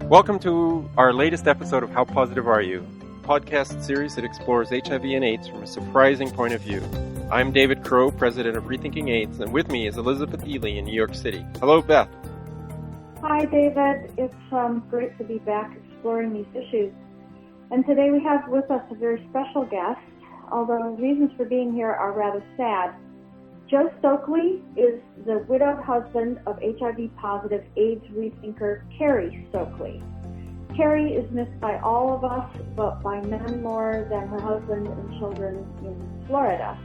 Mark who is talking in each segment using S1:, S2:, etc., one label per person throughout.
S1: Welcome to our latest episode of How Positive Are You? A podcast series that explores HIV and AIDS from a surprising point of view. I'm David Crow, president of Rethinking AIDS, and with me is Elizabeth Ely in New York City. Hello, Beth.
S2: Hi, David. It's great to be back exploring these issues. And today we have with us a very special guest, although reasons for being here are rather sad. Joe Stokely is the widowed husband of HIV-positive AIDS rethinker Karri Stokely. Karri is missed by all of us, but by none more than her husband and children in Florida.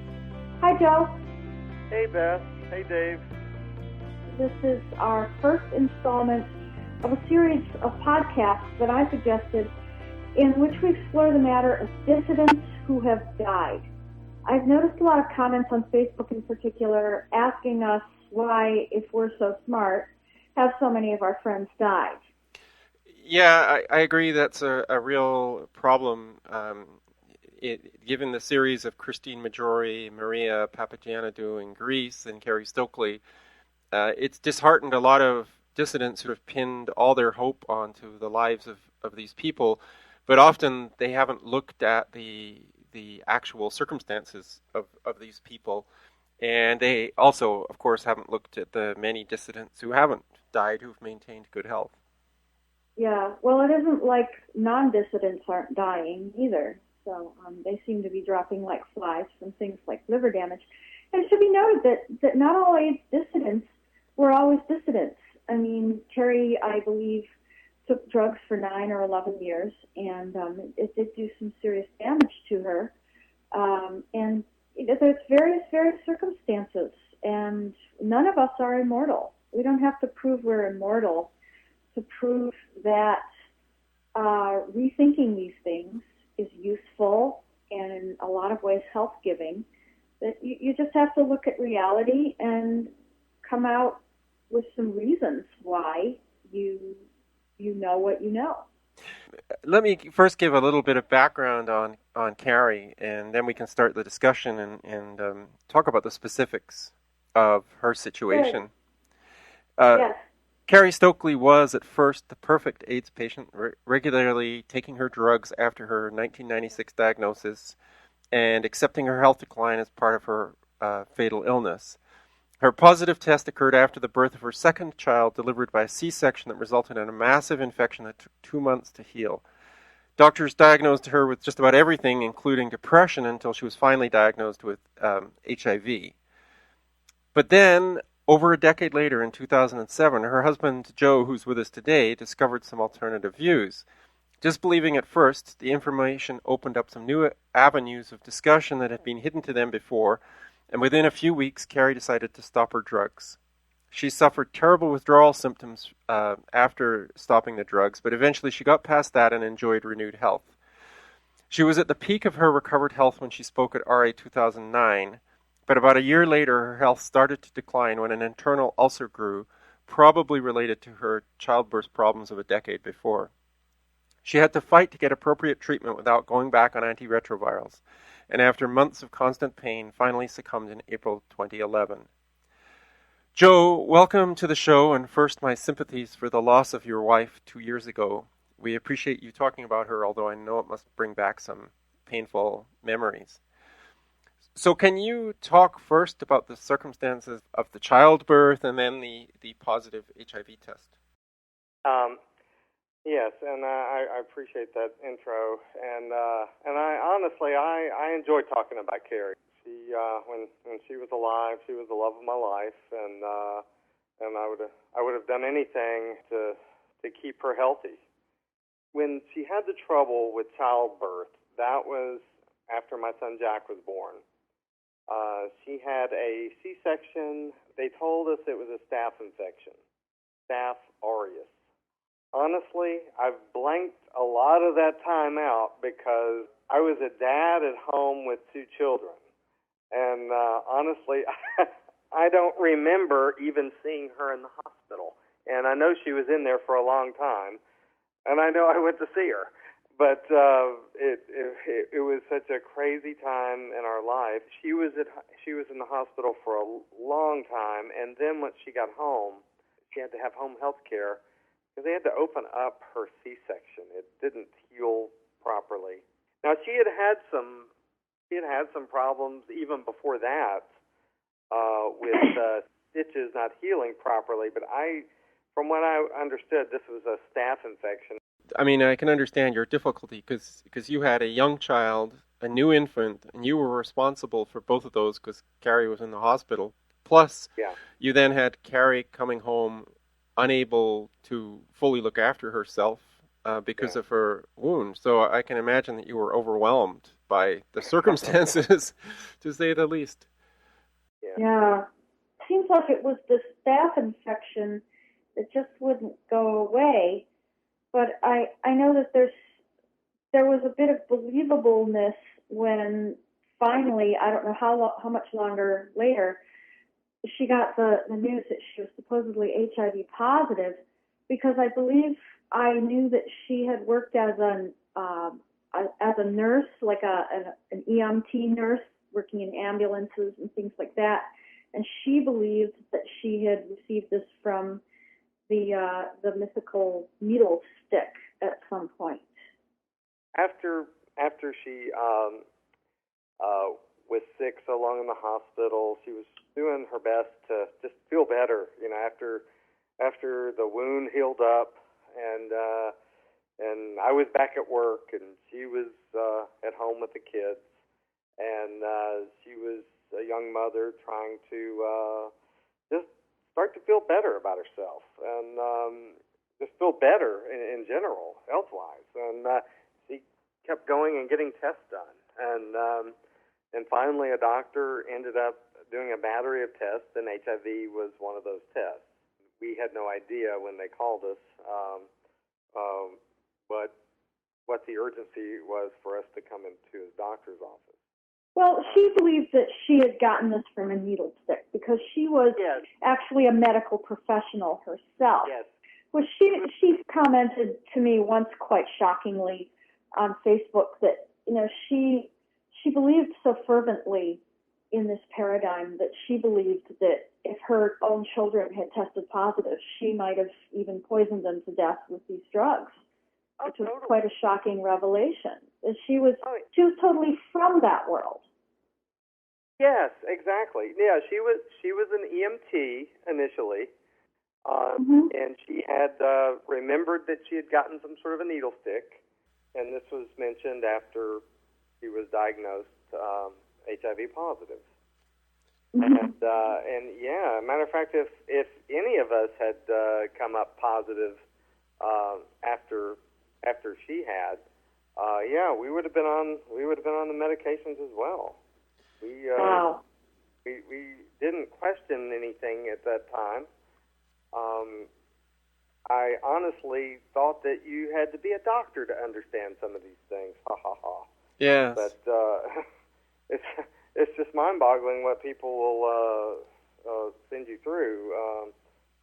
S2: Hi, Joe.
S3: Hey, Beth. Hey, Dave.
S2: This is our first installment of a series of podcasts that I suggested in which we explore the matter of dissidents who have died. I've noticed a lot of comments on Facebook in particular asking us why, if we're so smart, have so many of our friends died.
S1: Yeah, I agree that's a real problem. Given the series of Christine Majori, Maria Papagiannoudou in Greece, and Karri Stokely, it's disheartened a lot of dissidents who have pinned all their hope onto the lives of these people, but often they haven't looked at the actual circumstances of these people. And they also, of course, haven't looked at the many dissidents who haven't died, who've maintained good health. Yeah,
S2: well, it isn't like non-dissidents aren't dying either. So they seem to be dropping like flies from things like liver damage. And it should be noted that not all AIDS dissidents were always dissidents. I mean, Karri, I believe, took drugs for 9 or 11 years, and it did do some serious damage to her. And there's various circumstances, and none of us are immortal. We don't have to prove we're immortal to prove that rethinking these things is useful and in a lot of ways health-giving. That you just have to look at reality and come out with some reasons why you know what you know.
S1: Let me first give a little bit of background on Karri, and then we can start the discussion and talk about the specifics of her situation.
S2: Yes.
S1: Karri Stokely was at first the perfect AIDS patient, regularly taking her drugs after her 1996 diagnosis and accepting her health decline as part of her fatal illness. Her positive test occurred after the birth of her second child, delivered by a C-section that resulted in a massive infection that took 2 months to heal. Doctors diagnosed her with just about everything, including depression, until she was finally diagnosed with HIV. But then, over a decade later, in 2007, her husband, Joe, who's with us today, discovered some alternative views. Disbelieving at first, the information opened up some new avenues of discussion that had been hidden to them before, and within a few weeks, Karri decided to stop her drugs. She suffered terrible withdrawal symptoms after stopping the drugs, but eventually she got past that and enjoyed renewed health. She was at the peak of her recovered health when she spoke at RA 2009, but about a year later, her health started to decline when an internal ulcer grew, probably related to her childbirth problems of a decade before. She had to fight to get appropriate treatment without going back on antiretrovirals, and after months of constant pain, finally succumbed in April 2011. Joe, welcome to the show, and first my sympathies for the loss of your wife 2 years ago. We appreciate you talking about her, although I know it must bring back some painful memories. So can you talk first about the circumstances of the childbirth and then the positive HIV test?
S3: Yes, and I appreciate that intro, and I honestly enjoy talking about Karri. She when she was alive, she was the love of my life, and I would have done anything to keep her healthy. When she had the trouble with childbirth, that was after my son Jack was born. She had a C-section. They told us it was a staph infection, Staph aureus. Honestly, I've blanked a lot of that time out because I was a dad at home with 2 children. And honestly, I don't remember even seeing her in the hospital. And I know she was in there for a long time. And I know I went to see her. But it was such a crazy time in our life. She was in the hospital for a long time, and then once she got home, she had to have home health care, because they had to open up her C-section. It didn't heal properly. Now she had had some problems even before that with stitches not healing properly. But from what I understood, this was a staph infection.
S1: I mean, I can understand your difficulty because you had a young child, a new infant, and you were responsible for both of those because Karri was in the hospital. Plus,
S3: Yeah.
S1: you then had Karri coming home unable to fully look after herself because of her wound. So I can imagine that you were overwhelmed by the circumstances, to say the least.
S2: Yeah. Seems like it was the staph infection that just wouldn't go away. But I know that there was a bit of believableness when finally, I don't know how much longer later, she got the news that she was supposedly HIV positive, because I believe I knew that she had worked as a nurse, like an EMT nurse, working in ambulances and things like that, and she believed that she had received this from the mythical needle stick at some point.
S3: After she was sick so long in the hospital, she was doing her best to just feel better. You know, after the wound healed up, and I was back at work, and she was at home with the kids, and she was a young mother trying to just start to feel better about herself, and just feel better in general, health-wise. And she kept going and getting tests done, and finally a doctor ended up doing a battery of tests, and HIV was one of those tests. We had no idea when they called us what the urgency was for us to come into his doctor's office.
S2: Well, she believed that she had gotten this from a needle stick because she was actually a medical professional herself.
S3: Yes.
S2: Well, she commented to me once quite shockingly on Facebook that, you know, she believed so fervently in this paradigm that she believed that if her own children had tested positive, she might have even poisoned them to death with these drugs, which was quite a shocking revelation. She was totally from that world.
S3: Yes, exactly. Yeah, she was an EMT initially, and she had remembered that she had gotten some sort of a needle stick, and this was mentioned after she was diagnosed HIV positive. And yeah, matter of fact, if any of us had come up positive after she had, we would have been on the medications as well. We didn't question anything at that time. I honestly thought that you had to be a doctor to understand some of these things. Ha ha ha.
S1: Yes.
S3: But it's just mind-boggling what people will send you through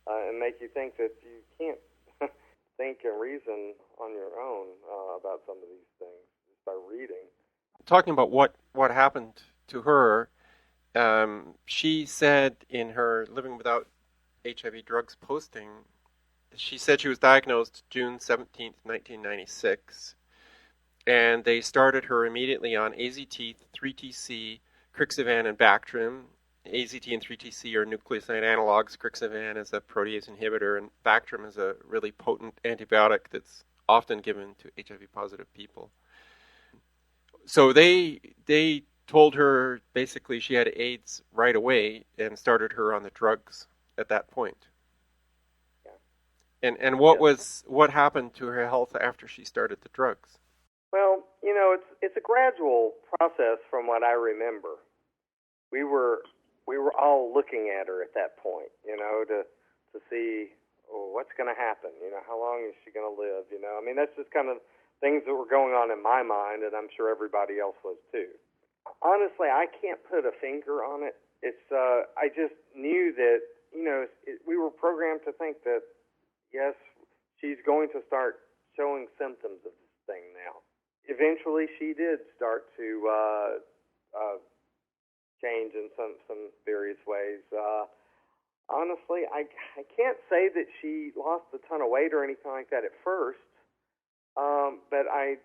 S3: and make you think that you can't think and reason on your own about some of these things just by reading.
S1: Talking about what happened to her, she said in her Living Without HIV Drugs posting, she said she was diagnosed June 17th, 1996, and they started her immediately on AZT, 3TC, Crixivan, and Bactrim. AZT and 3TC are nucleoside analogs. Crixivan is a protease inhibitor, and Bactrim is a really potent antibiotic that's often given to HIV-positive people. So they told her basically she had AIDS right away and started her on the drugs at that point. And what happened to her health after she started the drugs?
S3: Well, you know, it's a gradual process from what I remember. We were all looking at her at that point, you know, to see what's going to happen, you know, how long is she going to live, you know. I mean, that's just kind of things that were going on in my mind, and I'm sure everybody else was too. Honestly, I can't put a finger on it. It's I just knew that, you know, we were programmed to think that, yes, she's going to start showing symptoms of this thing now. Eventually, she did start to change in some various ways. honestly, I can't say that she lost a ton of weight or anything like that at first, but I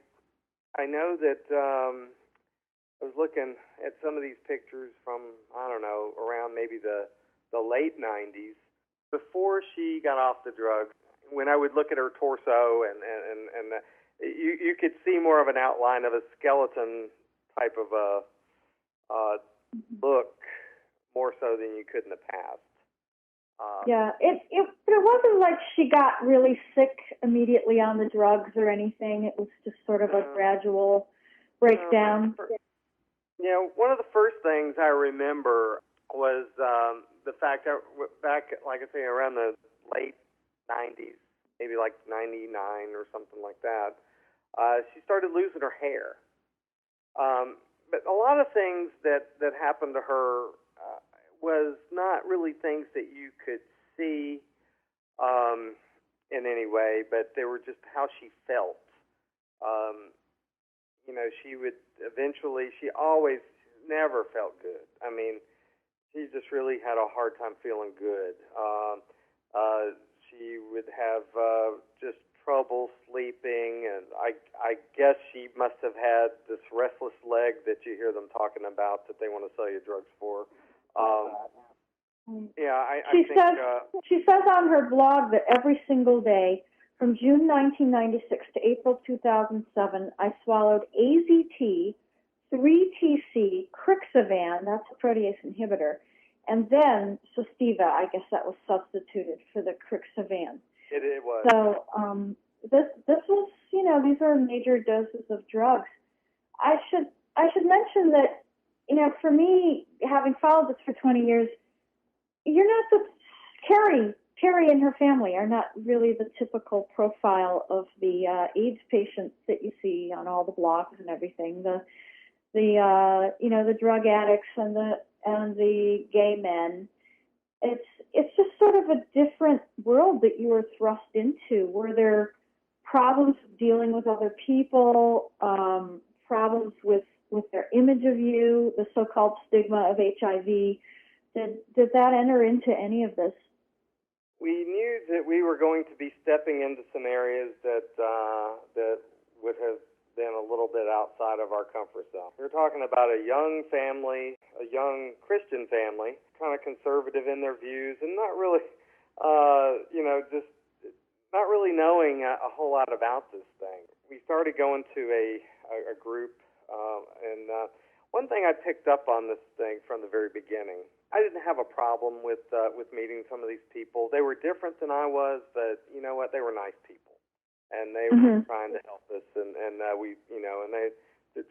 S3: know that I was looking at some of these pictures from, I don't know, around maybe the late 90s, before she got off the drugs. When I would look at her torso, and you could see more of an outline of a skeleton type of a look, more so than you could in the past.
S2: Yeah, it wasn't like she got really sick immediately on the drugs or anything. It was just sort of a gradual breakdown.
S3: One of the first things I remember was the fact that back, like I say, around the late 90s, maybe like 99 or something like that, she started losing her hair. But a lot of things that happened to her was not really things that you could see in any way, but they were just how she felt. She would eventually, she always never felt good. I mean, she just really had a hard time feeling good. She would have just trouble sleeping, and I guess she must have had this restless leg that you hear them talking about that they want to sell you drugs for.
S2: She says on her blog that every single day from June 1996 to April 2007, I swallowed AZT, 3-TC, Crixivan, that's a protease inhibitor, and then Sostiva, I guess that was substituted for the Crixivan.
S3: It was.
S2: So this was, these are major doses of drugs. I should mention that, for me, having followed this for 20 years, you're not Karri and her family are not really the typical profile of the AIDS patients that you see on all the blogs and everything. The drug addicts and the gay men. It's just sort of a different world that you were thrust into. Were there problems dealing with other people, problems with their image of you, the so-called stigma of HIV? Did that enter into any of this?
S3: We knew that we were going to be stepping into some areas that would have been a little bit outside of our comfort zone. We're talking about a young family, a young Christian family, kind of conservative in their views, and not really, just not really knowing a whole lot about this thing. We started going to a group, and one thing I picked up on this thing from the very beginning. I didn't have a problem with meeting some of these people. They were different than I was, but you know what? They were nice people, and they were trying to help us, and we, and they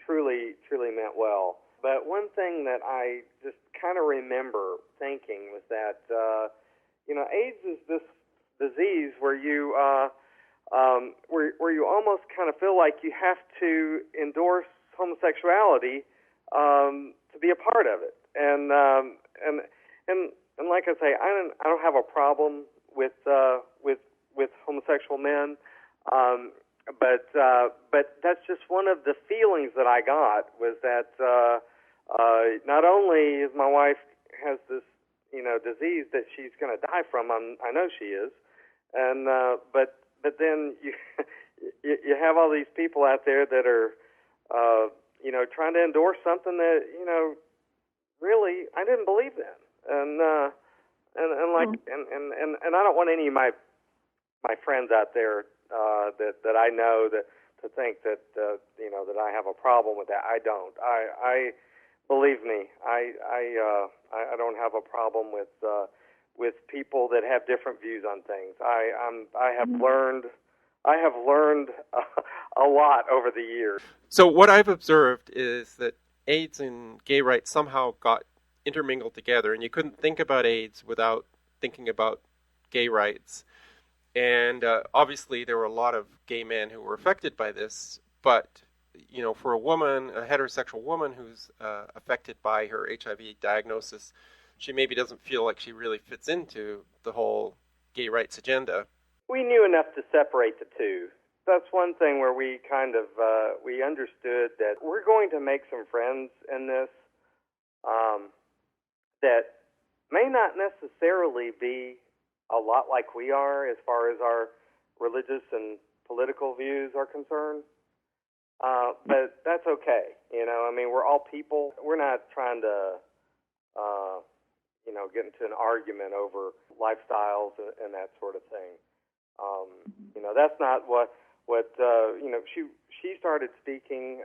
S3: truly meant well. But one thing that I just kind of remember thinking was that AIDS is this disease where you where you almost kind of feel like you have to endorse homosexuality to be a part of it, and like I say, I don't have a problem with homosexual men, but that's just one of the feelings that I got was that not only is my wife has this disease that she's going to die from, I know she is, and but then you have all these people out there that are trying to endorse something that really I didn't believe in. And I don't want any of my friends out there that I know that to think that that I have a problem with that. I don't. I believe me. I don't have a problem with people that have different views on things. I have learned a lot over the years.
S1: So what I've observed is that AIDS and gay rights somehow got intermingled together, and you couldn't think about AIDS without thinking about gay rights. And obviously there were a lot of gay men who were affected by this, but for a woman, a heterosexual woman who's affected by her HIV diagnosis, she maybe doesn't feel like she really fits into the whole gay rights agenda.
S3: We knew enough to separate the two. That's one thing where we kind of we understood that we're going to make some friends in this, that may not necessarily be a lot like we are as far as our religious and political views are concerned. But that's okay. I mean, we're all people. We're not trying to, get into an argument over lifestyles and that sort of thing. That's not what she started speaking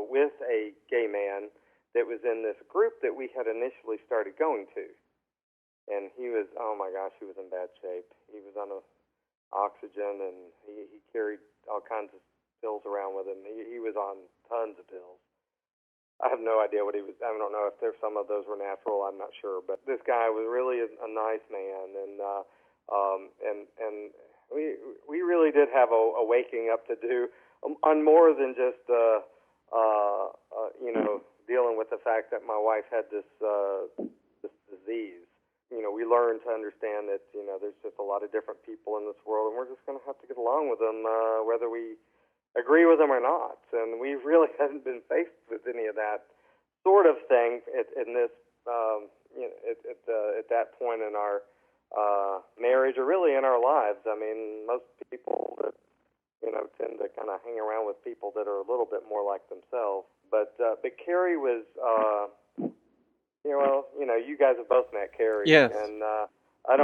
S3: with a gay man that was in this group that we had initially started going to. And he was, oh my gosh, he was in bad shape. He was on oxygen, and he carried all kinds of pills around with him. He was on tons of pills. I have no idea what he was. I don't know if there's some of those were natural. I'm not sure. But this guy was really a nice man, and we really did have a waking up to do on more than just dealing with the fact that my wife had this disease. We learned to understand that there's just a lot of different people in this world, and we're just going to have to get along with them, whether we agree with them or not. And we really hadn't been faced with any of that sort of thing in this at that point in our marriage, or really in our lives. I mean, most people that tend to kind of hang around with people that are a little bit more like themselves. But Karri was, you guys have both met Karri,
S1: yes,
S3: and I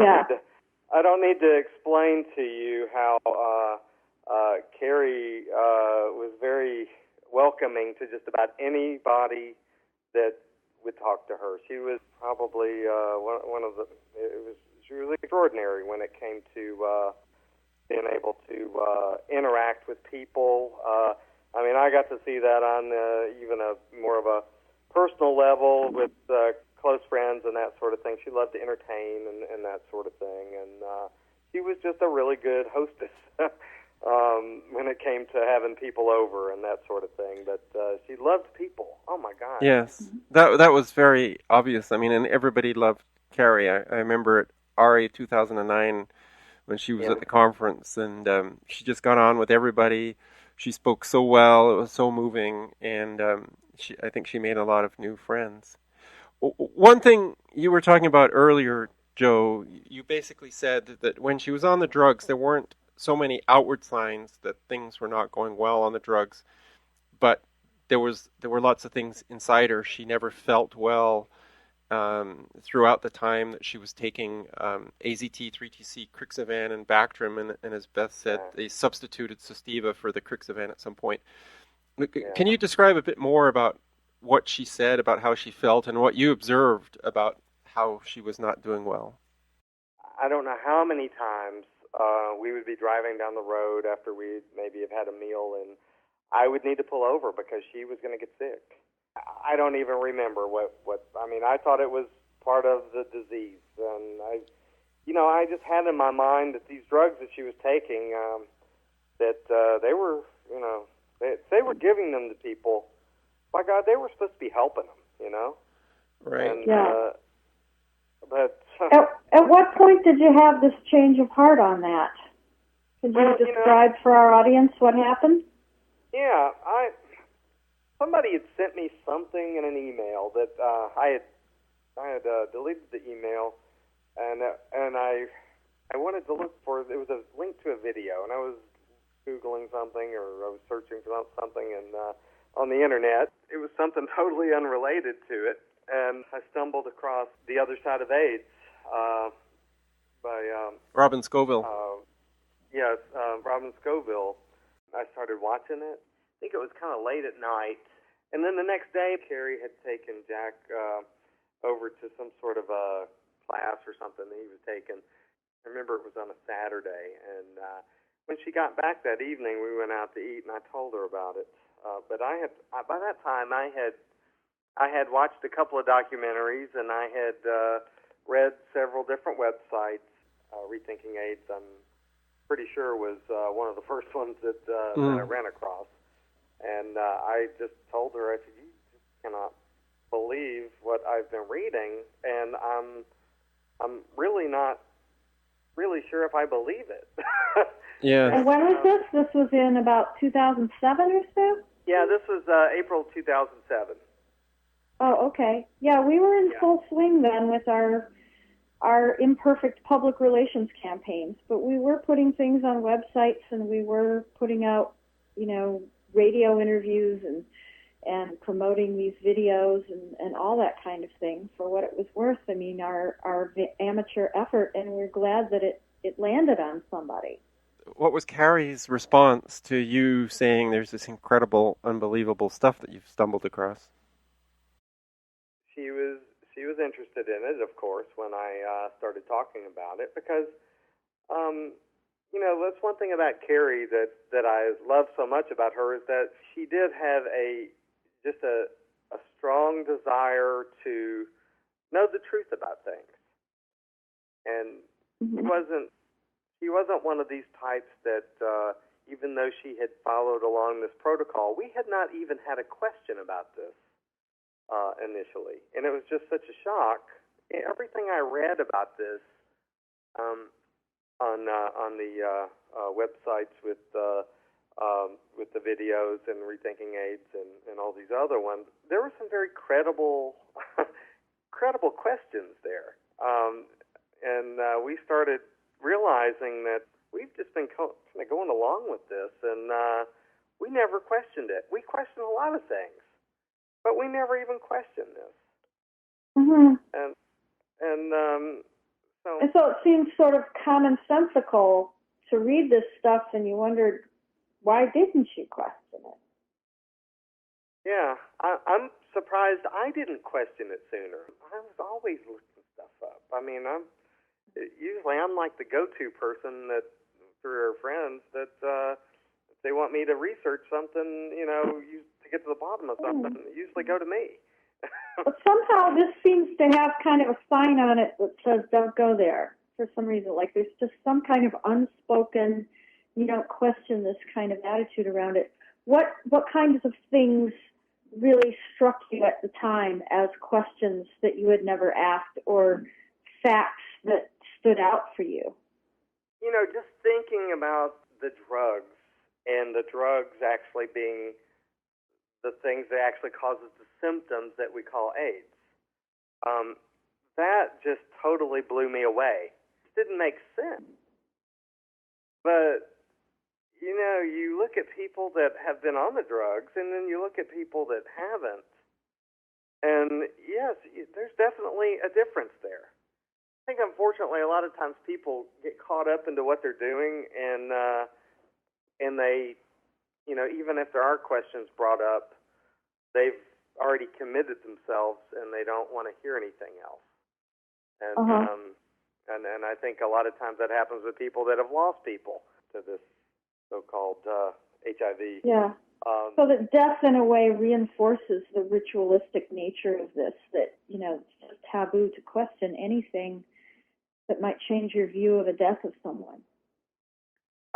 S3: don't need to explain to you how Karri was very welcoming to just about anybody that would talk to her. She was probably one of the. She was extraordinary when it came to being able to interact with people. I mean, I got to see that on even a more of a personal level with close friends and that sort of thing. She loved to entertain and that sort of thing, and she was just a really good hostess when it came to having people over and that sort of thing. But she loved people. Oh my God!
S1: Yes, that was very obvious. I mean, and everybody loved Karri. I remember at RA 2009 when she was at the conference, and she just got on with everybody. She spoke so well; it was so moving, and I think she made a lot of new friends. One thing you were talking about earlier, Joe, you basically said that when she was on the drugs, there weren't so many outward signs that things were not going well on the drugs, but there were lots of things inside her. She never felt well throughout the time that she was taking AZT, 3TC, Crixivan, and Bactrim, and as Beth said, they substituted Sostiva for the Crixivan at some point. Can you describe a bit more about what she said, about how she felt, and what you observed about how she was not doing well?
S3: I don't know how many times we would be driving down the road after we maybe have had a meal, and I would need to pull over because she was going to get sick. I don't even remember what I mean, I thought it was part of the disease, and I just had in my mind that these drugs that she was taking, that they were, they were giving them to people. My God, they were supposed to be helping them,
S1: Right.
S3: And, but
S2: at what point did you have this change of heart on that? Could you describe for our audience what happened?
S3: Yeah, somebody had sent me something in an email that I had deleted the email, and I wanted to look for. It was a link to a video, and I was Googling something, or I was searching for something, and on the internet, it was something totally unrelated to it, and I stumbled across The Other Side of AIDS by
S1: Robin Scoville.
S3: Yes, Robin Scoville. I started watching it. I think it was kind of late at night. And then the next day, Karri had taken Jack over to some sort of a class or something that he was taking. I remember it was on a Saturday. And when she got back that evening, we went out to eat, and I told her about it. But by that time, I had watched a couple of documentaries, and I had read several different websites. Rethinking AIDS, I'm pretty sure was one of the first ones that I ran across. And I just told her, I said, you just cannot believe what I've been reading, and I'm really not really sure if I believe it.
S1: Yeah.
S2: And when was this? This was in about 2007 or so?
S3: Yeah, this was April 2007.
S2: Oh, okay. Yeah, we were in full swing then with our imperfect public relations campaigns, but we were putting things on websites and we were putting out, radio interviews and promoting these videos and all that kind of thing for what it was worth. I mean, our amateur effort, and we're glad that it landed on somebody.
S1: What was Karri's response to you saying there's this incredible, unbelievable stuff that you've stumbled across?
S3: She was interested in it, of course, when I started talking about it, because that's one thing about Karri that I love so much about her, is that she did have a strong desire to know the truth about things, and she wasn't one of these types that even though she had followed along this protocol, we had not even had a question about this initially, and it was just such a shock. Everything I read about this on the websites with the videos and Rethinking AIDS and all these other ones, there were some very credible questions there, and we started realizing that we've just been kind of going along with this, and we never questioned it. We questioned a lot of things, but we never even questioned this.
S2: Mm-hmm.
S3: So
S2: it seems sort of commonsensical to read this stuff, and you wondered, why didn't you question it?
S3: Yeah, I'm surprised I didn't question it sooner. I was always looking stuff up. I mean, I'm like the go-to person that through our friends that if they want me to research something, to get to the bottom of something, usually go to me.
S2: But somehow this seems to have kind of a sign on it that says "Don't go there" for some reason. Like there's just some kind of unspoken, you don't question this kind of attitude around it. What kinds of things really struck you at the time as questions that you had never asked, or facts that stood out for you?
S3: Just thinking about the drugs, and the drugs actually being the things that actually causes the symptoms that we call AIDS. That just totally blew me away. It didn't make sense. But, you look at people that have been on the drugs, and then you look at people that haven't. And, yes, there's definitely a difference there. I think, unfortunately, a lot of times people get caught up into what they're doing, and they, even if there are questions brought up, they've already committed themselves, and they don't want to hear anything else. And and I think a lot of times that happens with people that have lost people to this so-called HIV.
S2: Yeah. So that death, in a way, reinforces the ritualistic nature of this, that, it's just taboo to question anything that might change your view of the death of someone.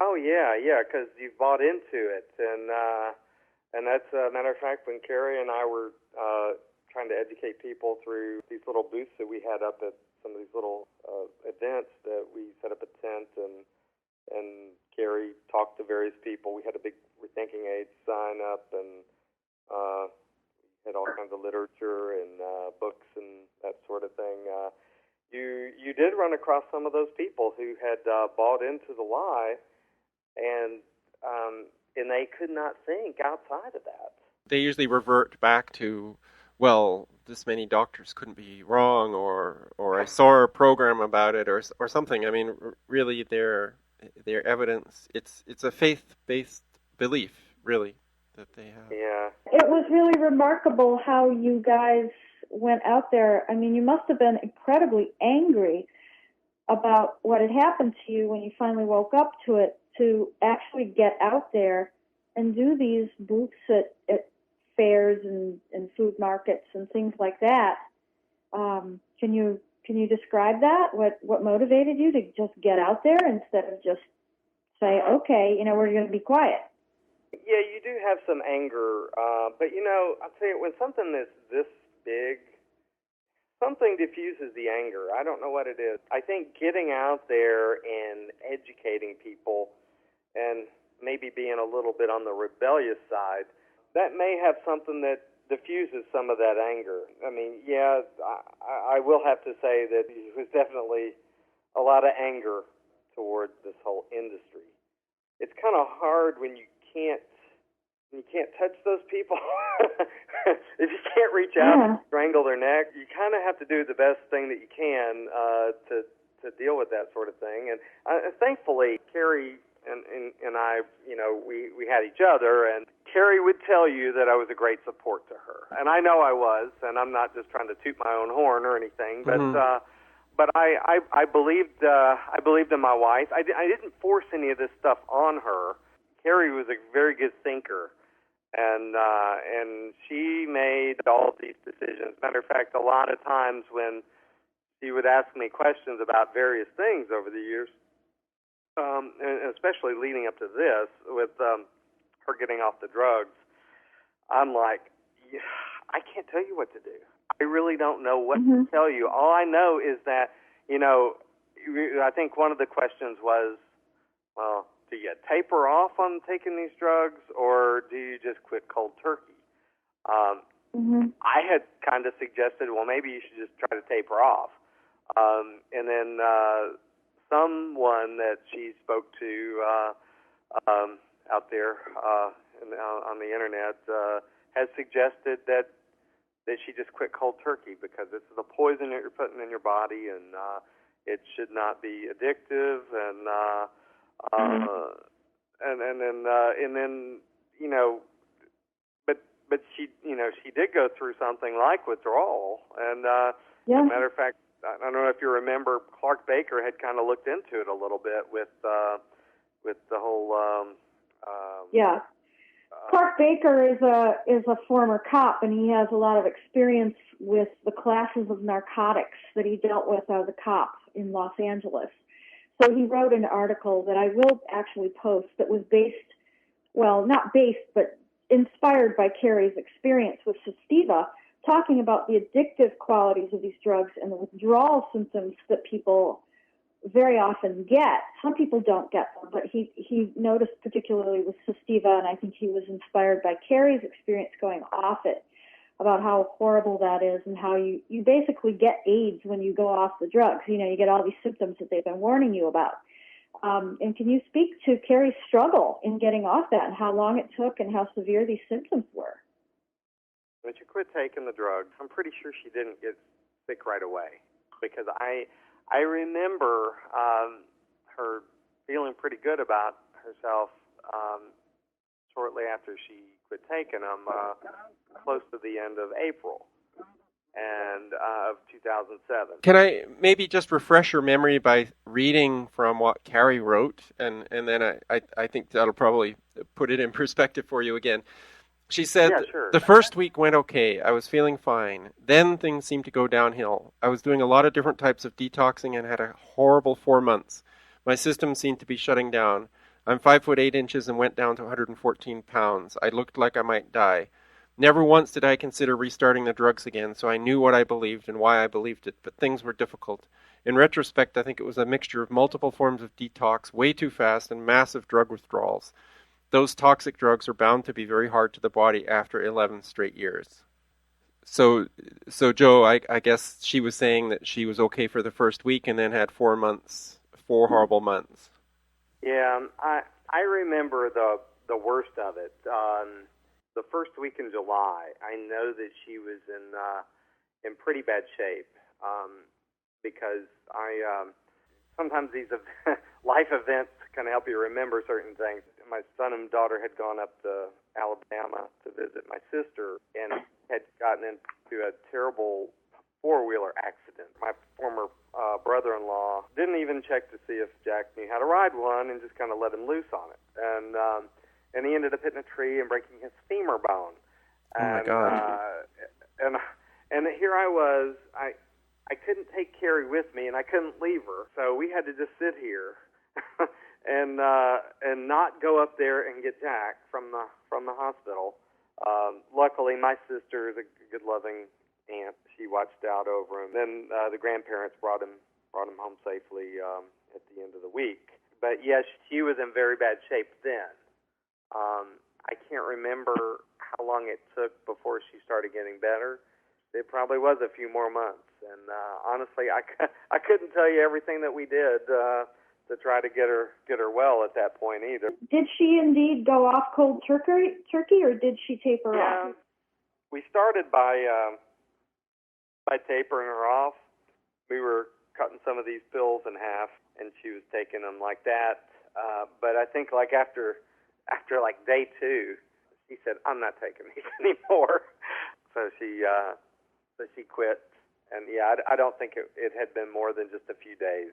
S3: Oh, yeah, because you've bought into it. And that's a matter of fact, when Karri and I were trying to educate people through these little booths that we had up at some of these little events, that we set up a tent, and Karri talked to various people. We had a big Rethinking AIDS sign up, and we had all kinds of literature and books and that sort of thing. You did run across some of those people who had bought into the lie, and they could not think outside of that.
S1: They usually revert back to, well, this many doctors couldn't be wrong, or I saw a program about it, or something. I mean, really, their evidence, it's a faith-based belief, really, that they have.
S3: Yeah.
S2: It was really remarkable how you guys went out there. I mean, you must have been incredibly angry about what had happened to you when you finally woke up to it, to actually get out there and do these booths at fairs and food markets and things like that. Can you describe that? What motivated you to just get out there instead of just say, okay, we're going to be quiet?
S3: Yeah, you do have some anger, but I'll tell you, when something is this big, something diffuses the anger. I don't know what it is. I think getting out there and educating people, and maybe being a little bit on the rebellious side, that may have something that diffuses some of that anger. I mean, yeah, I will have to say that there was definitely a lot of anger toward this whole industry. It's kind of hard when you can't touch those people. If you can't reach out and strangle their neck, you kind of have to do the best thing that you can to deal with that sort of thing. And thankfully, Karri and I, we had each other, and Karri would tell you that I was a great support to her, and I know I was, and I'm not just trying to toot my own horn or anything, but but I believed in my wife. I didn't force any of this stuff on her. Karri was a very good thinker, and she made all of these decisions. Matter of fact, a lot of times when she would ask me questions about various things over the years, and especially leading up to this, with her getting off the drugs, I'm like, I can't tell you what to do. I really don't know what to tell you. All I know is that, I think one of the questions was, well, do you taper off on taking these drugs, or do you just quit cold turkey? I had kind of suggested, well, maybe you should just try to taper off. And then someone that she spoke to out there on the internet has suggested that she just quit cold turkey because it's the poison that you're putting in your body, and it should not be addictive, and then but she she did go through something like withdrawal, and as a matter of fact, I don't know if you remember, Clark Baker had kind of looked into it a little bit with the whole.
S2: Clark Baker is a former cop, and he has a lot of experience with the classes of narcotics that he dealt with as a cop in Los Angeles. So he wrote an article that I will actually post that was not based, but inspired by Karri's experience with Sativa, talking about the addictive qualities of these drugs and the withdrawal symptoms that people very often get. Some people don't get them, but he noticed particularly with Sativa, and I think he was inspired by Karri's experience going off it, about how horrible that is and how you basically get AIDS when you go off the drugs. You get all these symptoms that they've been warning you about. And can you speak to Karri's struggle in getting off that and how long it took and how severe these symptoms were?
S3: When she quit taking the drugs, I'm pretty sure she didn't get sick right away, because I remember her feeling pretty good about herself shortly after she quit taking them, close to the end of April of 2007.
S1: Can I maybe just refresh your memory by reading from what Karri wrote, and then I think that'll probably put it in perspective for you again. She said,
S3: sure.
S1: The first week went okay. I was feeling fine. Then things seemed to go downhill. I was doing a lot of different types of detoxing and had a horrible 4 months. My system seemed to be shutting down. I'm 5'8" and went down to 114 pounds. I looked like I might die. Never once did I consider restarting the drugs again, so I knew what I believed and why I believed it, but things were difficult. In retrospect, I think it was a mixture of multiple forms of detox, way too fast, and massive drug withdrawals. Those toxic drugs are bound to be very hard to the body after 11 straight years. So Joe, I guess she was saying that she was okay for the first week and then had 4 horrible months.
S3: Yeah, I remember the worst of it. The first week in July, I know that she was in pretty bad shape because sometimes these life events kind of help you remember certain things. My son and daughter had gone up to Alabama to visit my sister and had gotten into a terrible four-wheeler accident. My former brother-in-law didn't even check to see if Jack knew how to ride one and just kind of let him loose on it. And he ended up hitting a tree and breaking his femur bone.
S1: Oh, my God.
S3: And here I was. I couldn't take Karri with me, and I couldn't leave her. So we had to just sit here and not go up there and get Jack from the hospital. Luckily, my sister is a good, loving aunt. She watched out over him. Then the grandparents brought him home safely at the end of the week. But yes, she was in very bad shape then. I can't remember how long it took before she started getting better, it probably was a few more months. And honestly, I couldn't tell you everything that we did to try to get her well at that point either.
S2: Did she indeed go off cold turkey, or did she taper off?
S3: We started by tapering her off. We were cutting some of these pills in half, and she was taking them like that. But I think like after like day 2, she said, "I'm not taking these anymore." So she quit. And yeah, I don't think it had been more than just a few days.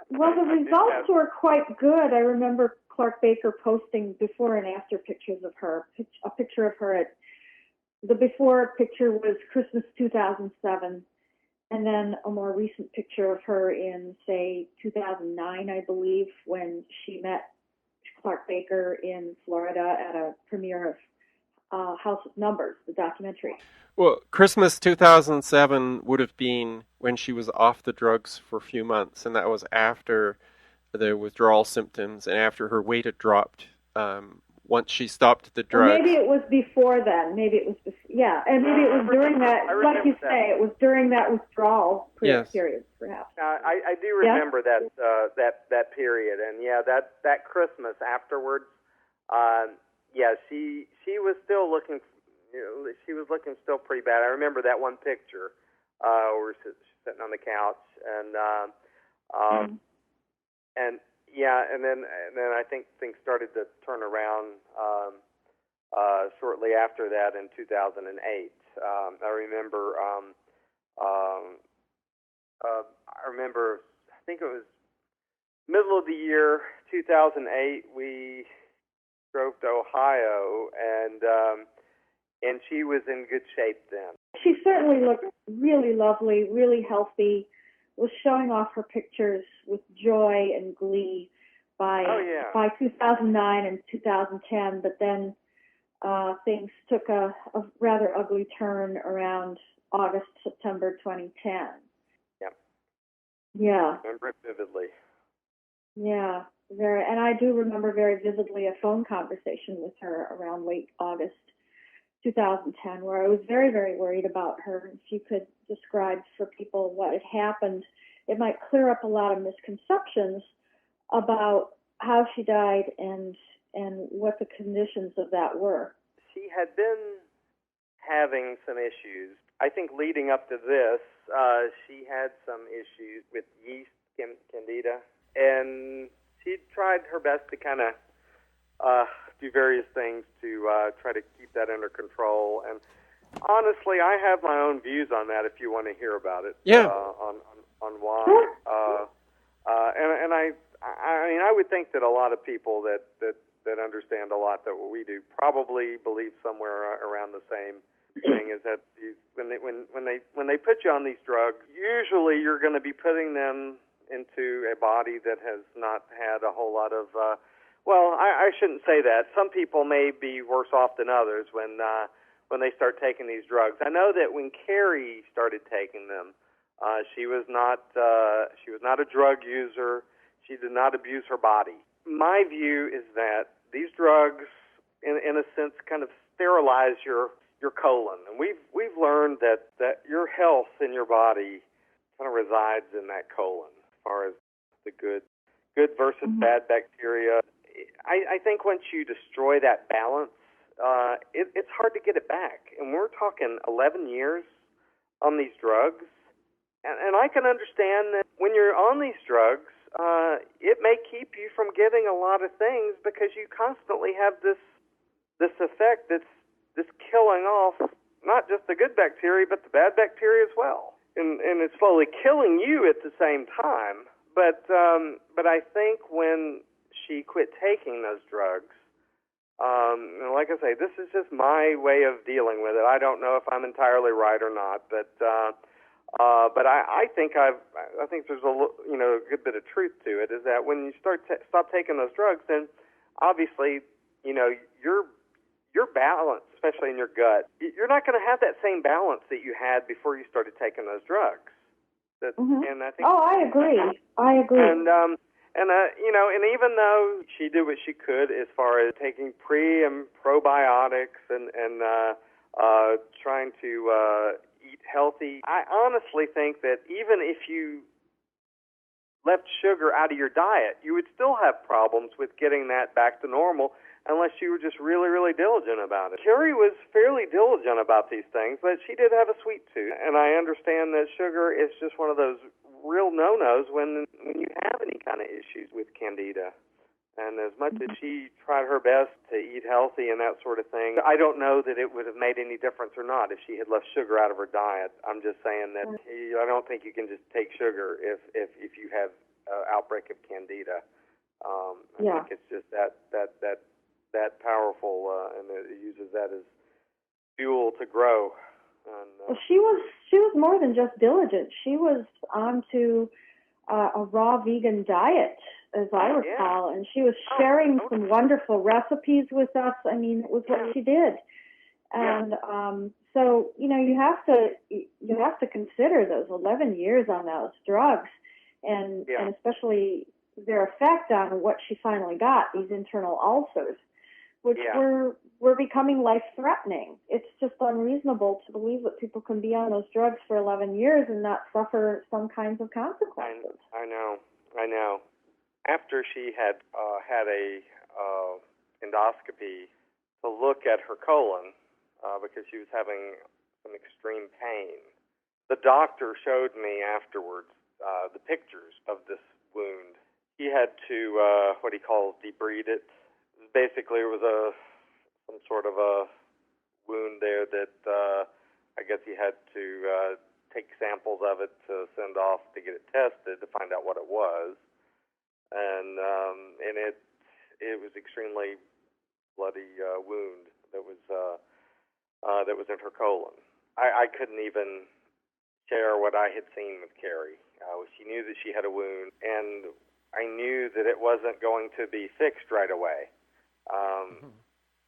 S2: Well, the results were quite good. I remember Clark Baker posting before and after pictures of her. A picture of her the before picture was Christmas 2007, and then a more recent picture of her in, say, 2009, I believe, when she met Clark Baker in Florida at a premiere of House of Numbers, the documentary.
S1: Well, Christmas 2007 would have been when she was off the drugs for a few months, and that was after the withdrawal symptoms and after her weight had dropped. Once she stopped the drugs.
S2: Or maybe it was before then. Maybe it was yeah, and maybe it was during that. Like you say, it was during that withdrawal period, perhaps.
S3: I do remember that period, and that Christmas afterwards. She was still looking. She was looking still pretty bad. I remember that one picture where she's sitting on the couch, and then I think things started to turn around shortly after that in 2008. I remember. I think it was middle of the year 2008. We drove to Ohio, and she was in good shape then.
S2: She certainly looked really lovely, really healthy, was showing off her pictures with joy and glee by 2009 and 2010, but then things took a rather ugly turn around August, September 2010.
S3: Yep.
S2: Yeah.
S3: I remember it vividly.
S2: Yeah, and I do remember very vividly a phone conversation with her around late August 2010, where I was very, very worried about her. If you could describe for people what had happened, it might clear up a lot of misconceptions about how she died and what the conditions of that were. She
S3: had been having some issues. I think leading up to this, she had some issues with yeast, candida, and she tried her best to kind of do various things to try to keep that under control. And honestly, I have my own views on that if you want to hear about it.
S1: Yeah.
S3: On why. And I mean, I would think that a lot of people that understand a lot that what we do probably believe somewhere around the same thing, is that when they put you on these drugs, usually you're going to be putting them into a body that has not had a whole lot of I shouldn't say that. Some people may be worse off than others when they start taking these drugs. I know that when Karri started taking them, she was not a drug user. She did not abuse her body. My view is that these drugs, in a sense, kind of sterilize your colon, and we've learned that your health in your body kind of resides in that colon, as far as the good versus bad bacteria. I think once you destroy that balance, it's hard to get it back. And we're talking 11 years on these drugs. And I can understand that when you're on these drugs, it may keep you from getting a lot of things because you constantly have this effect that's killing off not just the good bacteria, but the bad bacteria as well. And it's slowly killing you at the same time. But I think when she quit taking those drugs, and like I say, this is just my way of dealing with it. I don't know if I'm entirely right or not, but I think there's a good bit of truth to it. Is that when you stop taking those drugs, then obviously your balance, especially in your gut, you're not going to have that same balance that you had before you started taking those drugs. And I think.
S2: Oh, I agree.
S3: And, and even though she did what she could as far as taking pre- and probiotics and trying to eat healthy, I honestly think that even if you left sugar out of your diet, you would still have problems with getting that back to normal unless you were just really, really diligent about it. Karri was fairly diligent about these things, but she did have a sweet tooth. And I understand that sugar is just one of those real no-nos when you have any kind of issues with candida. And as much as she tried her best to eat healthy and that sort of thing, I don't know that it would have made any difference or not if she had left sugar out of her diet. I'm just saying that I don't think you can just take sugar if you have an outbreak of candida. I think it's just that powerful, and it uses that as fuel to grow. And,
S2: well, she was more than just diligent. She was on to a raw vegan diet, as I recall, and she was sharing some wonderful recipes with us. I mean, it was what she did, and so you have to consider those 11 years on those drugs, and especially their effect on what she finally got, these internal ulcers, which were becoming life-threatening. It's just unreasonable to believe that people can be on those drugs for 11 years and not suffer some kinds of consequences.
S3: I know. After she had had a endoscopy to look at her colon because she was having some extreme pain, the doctor showed me afterwards the pictures of this wound. He had to what he calls debride it. Basically, it was some sort of a wound there that I guess he had to take samples of it to send off to get it tested to find out what it was, and it was extremely bloody wound that was in her colon. I couldn't even share what I had seen with Karri. She knew that she had a wound, and I knew that it wasn't going to be fixed right away.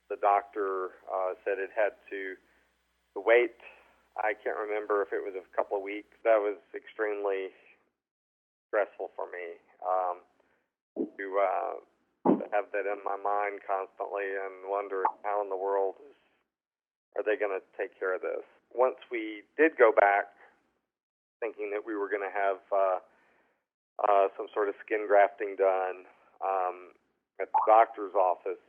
S3: The doctor said it had to wait. I can't remember if it was a couple of weeks. That was extremely stressful for me to have that in my mind constantly and wonder how in the world are they going to take care of this. Once we did go back, thinking that we were going to have some sort of skin grafting done at the doctor's office.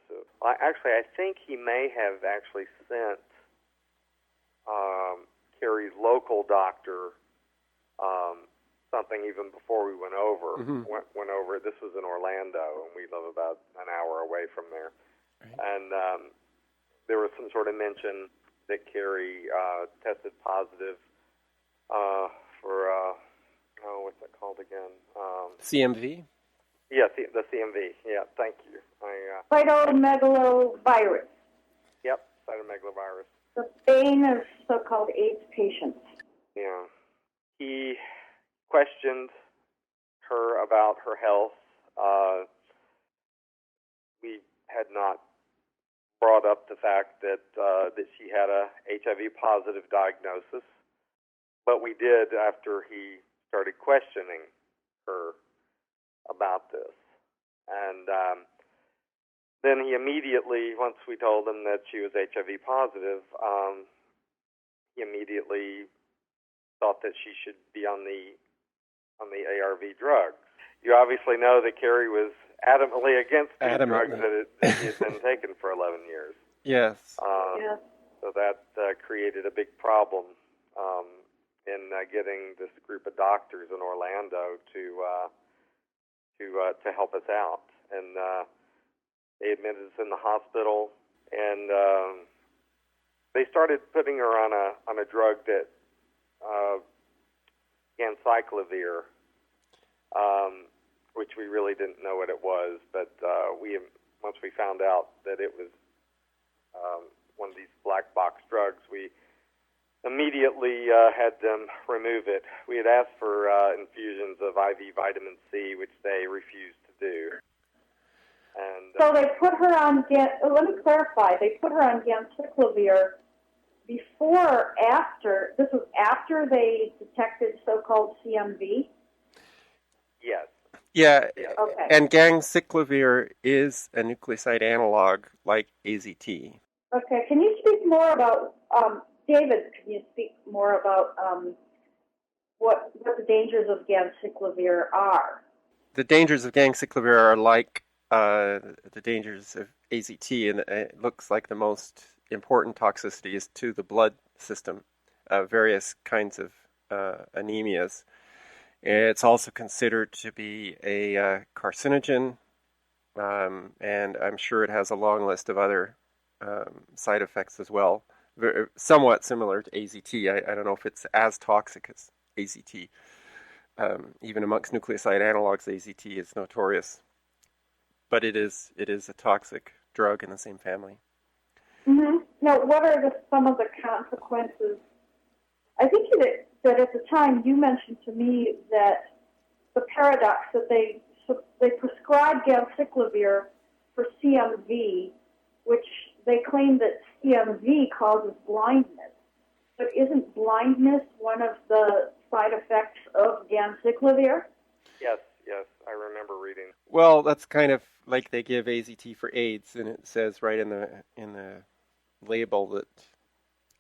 S3: I think he may have actually sent Karri's local doctor something even before we went over. Went over. This was in Orlando, and we live about an hour away from there. Right. And there was some sort of mention that Karri tested positive for what's that called again?
S1: CMV?
S3: Yeah, the CMV. Yeah, thank you.
S2: Cytomegalovirus.
S3: Yep, cytomegalovirus.
S2: The bane of so-called AIDS patients.
S3: Yeah. He questioned her about her health. We had not brought up the fact that she had a HIV-positive diagnosis, but we did after he started questioning her about this. And then he immediately, once we told him that she was HIV positive, he immediately thought that she should be on the ARV drugs. You obviously know that Karri was adamantly against these drugs that he had been taken for 11 years.
S1: Yes.
S3: So that created a big problem in getting this group of doctors in Orlando to help us out. And they admitted us in the hospital, and they started putting her on a drug that anciclovir, which we really didn't know what it was, but once we found out that it was one of these black box drugs, we immediately had them remove it. We had asked for infusions of IV vitamin C, which they refused to do. And
S2: so they put her on, let me clarify, they put her on anciclovir before or after, this was after they detected so-called CMV?
S3: Yes.
S1: Yeah,
S2: Okay.
S1: and ganciclovir is a nucleoside analog like AZT.
S2: Okay. Can you speak more about, David, can you speak more about what the dangers of ganciclovir are?
S1: The dangers of ganciclovir are like the dangers of AZT, and it looks like the most important toxicity is to the blood system, various kinds of anemias. It's also considered to be a carcinogen, and I'm sure it has a long list of other side effects as well, somewhat similar to AZT. I don't know if it's as toxic as AZT. Even amongst nucleoside analogs, AZT is notorious, but it is a toxic drug in the same family.
S2: Mm-hmm. Now, what are some of the consequences? I think that at the time you mentioned to me that the paradox that they prescribed ganciclovir for CMV, which they claim that CMV causes blindness. But isn't blindness one of the side effects of ganciclovir?
S3: Yes, I remember reading.
S1: Well, that's kind of like they give AZT for AIDS, and it says right in the label that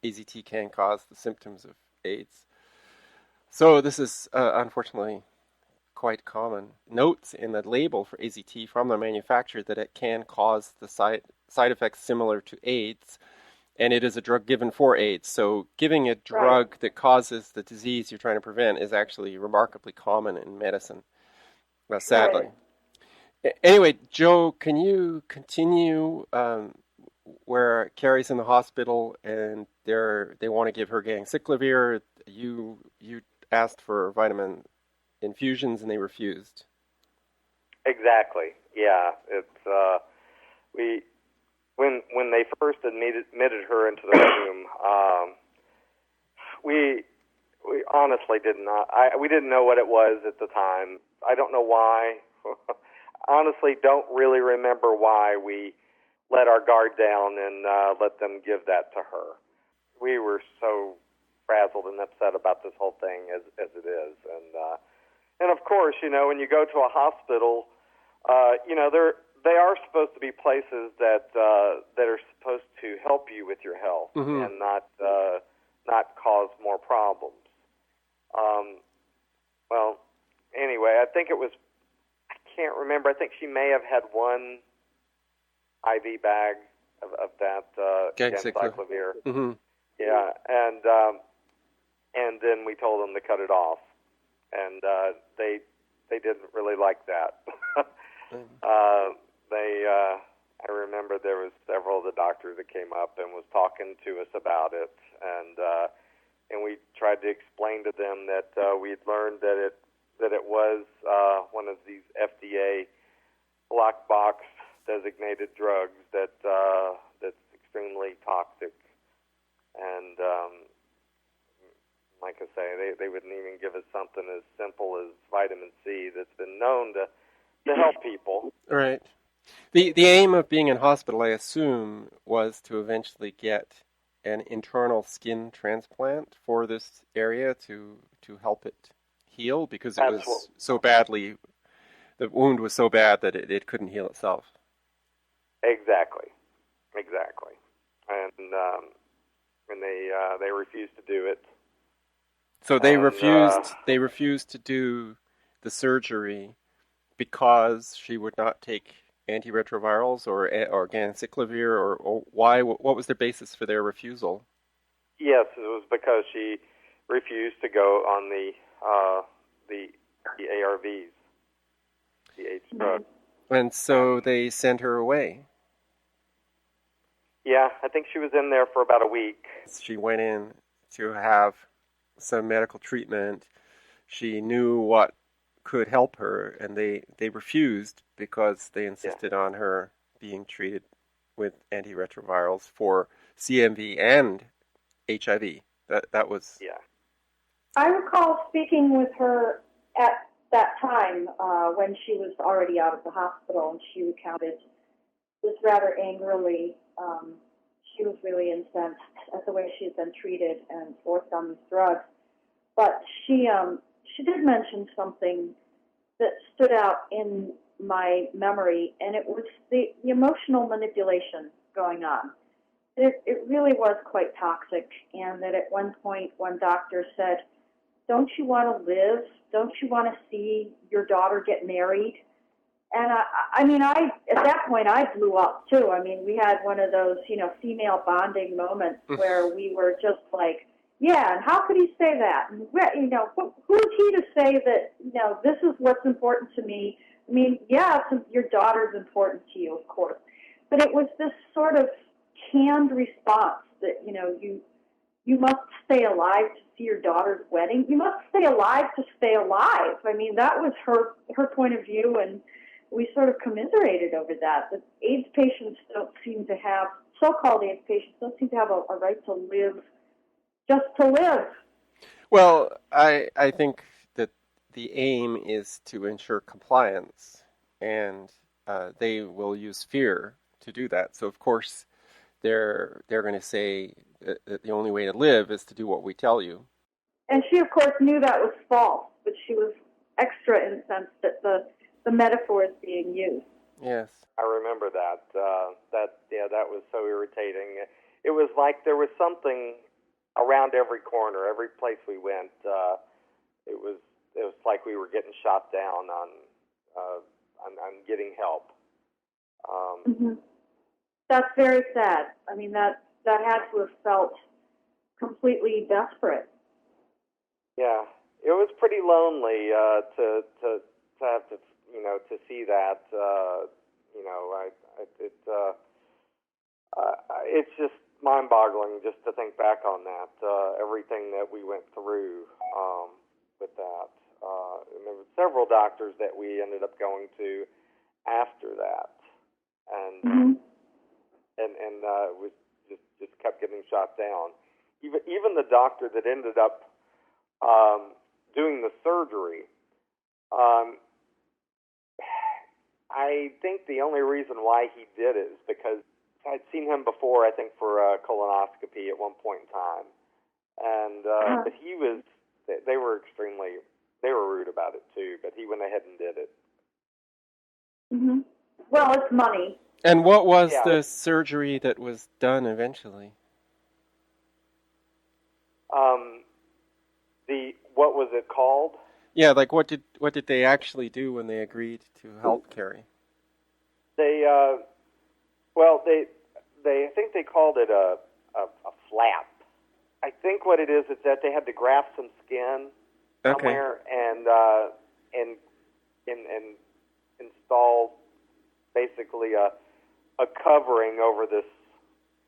S1: AZT can cause the symptoms of AIDS. So this is unfortunately quite common. Notes in the label for AZT from the manufacturer that it can cause the side effects similar to AIDS, and it is a drug given for AIDS. So giving a drug that causes the disease you're trying to prevent is actually remarkably common in medicine, sadly. Anyway, Joe, can you continue where Karri's in the hospital and they want to give her ganciclovir? You asked for vitamin infusions and they refused.
S3: Exactly. Yeah. It's we when they first admitted her into the room, we honestly did not. We didn't know what it was at the time. I don't know why. Honestly, don't really remember why we let our guard down and let them give that to her. We were so frazzled and upset about this whole thing as it is, and of course, when you go to a hospital, they are supposed to be places that are supposed to help you with your health and not cause more problems. Well, anyway, I think it was. I can't remember. I think she may have had one IV bag of that ganciclovir.
S1: Mm-hmm.
S3: Yeah, and then we told them to cut it off, and they didn't really like that. I remember there was several of the doctors that came up and was talking to us about it, and we tried to explain to them that we had learned that it was one of these FDA black box designated drugs that's extremely toxic, and like I say, they wouldn't even give us something as simple as vitamin C that's been known to help people.
S1: Right. The aim of being in hospital, I assume, was to eventually get an internal skin transplant for this area to help it heal, because it was so badly, the wound was so bad that it couldn't heal itself.
S3: Exactly. And they refused to do it.
S1: So they refused to do the surgery because she would not take antiretrovirals or ganciclovir, or why? What was the basis for their refusal?
S3: Yes, it was because she refused to go on the ARVs, the AIDS drug.
S1: And so they sent her away.
S3: Yeah, I think she was in there for about a week.
S1: She went in to have some medical treatment. She knew what could help her, and they refused because they insisted on her being treated with antiretrovirals for CMV and HIV. That was...
S2: Yeah. I recall speaking with her at that time when she was already out of the hospital, and she recounted this rather angrily. She was really incensed at the way she had been treated and forced on these drugs. But she did mention something that stood out in my memory, and it was the emotional manipulation going on. It really was quite toxic, and that at one point one doctor said, "Don't you want to live? Don't you want to see your daughter get married?" And I at that point I blew up too. I mean, we had one of those, female bonding moments where we were just like, yeah, and how could he say that? And, who is he to say that, this is what's important to me? I mean, yeah, your daughter's important to you, of course. But it was this sort of canned response that, you must stay alive to see your daughter's wedding. You must stay alive to stay alive. I mean, that was her point of view, and we sort of commiserated over that. The AIDS patients don't seem to have, so-called AIDS patients don't seem to have a right to live just to live.
S1: Well, I think that the aim is to ensure compliance, and they will use fear to do that. So, of course, they're going to say that the only way to live is to do what we tell you.
S2: And she, of course, knew that was false, but she was extra incensed at the metaphors being used.
S1: Yes.
S3: I remember that. That was so irritating. It was like there was something around every corner, every place we went. It was like we were getting shot down on getting help.
S2: That's very sad. I mean, that had to have felt completely desperate.
S3: Yeah, it was pretty lonely to have to to see that. It's just mind-boggling just to think back on that. Everything that we went through with that. And there were several doctors that we ended up going to after that, and it was just kept getting shot down. Even the doctor that ended up doing the surgery. I think the only reason why he did it is because I'd seen him before, I think, for a colonoscopy at one point in time. And but they were rude about it too, but he went ahead and did it.
S2: Well, it's money.
S1: And what was the surgery that was done eventually?
S3: What was it called?
S1: Yeah, like what did they actually do when they agreed to help Karri?
S3: They I think they called it a flap. I think what it is that they had to graft some skin somewhere and install basically a covering over this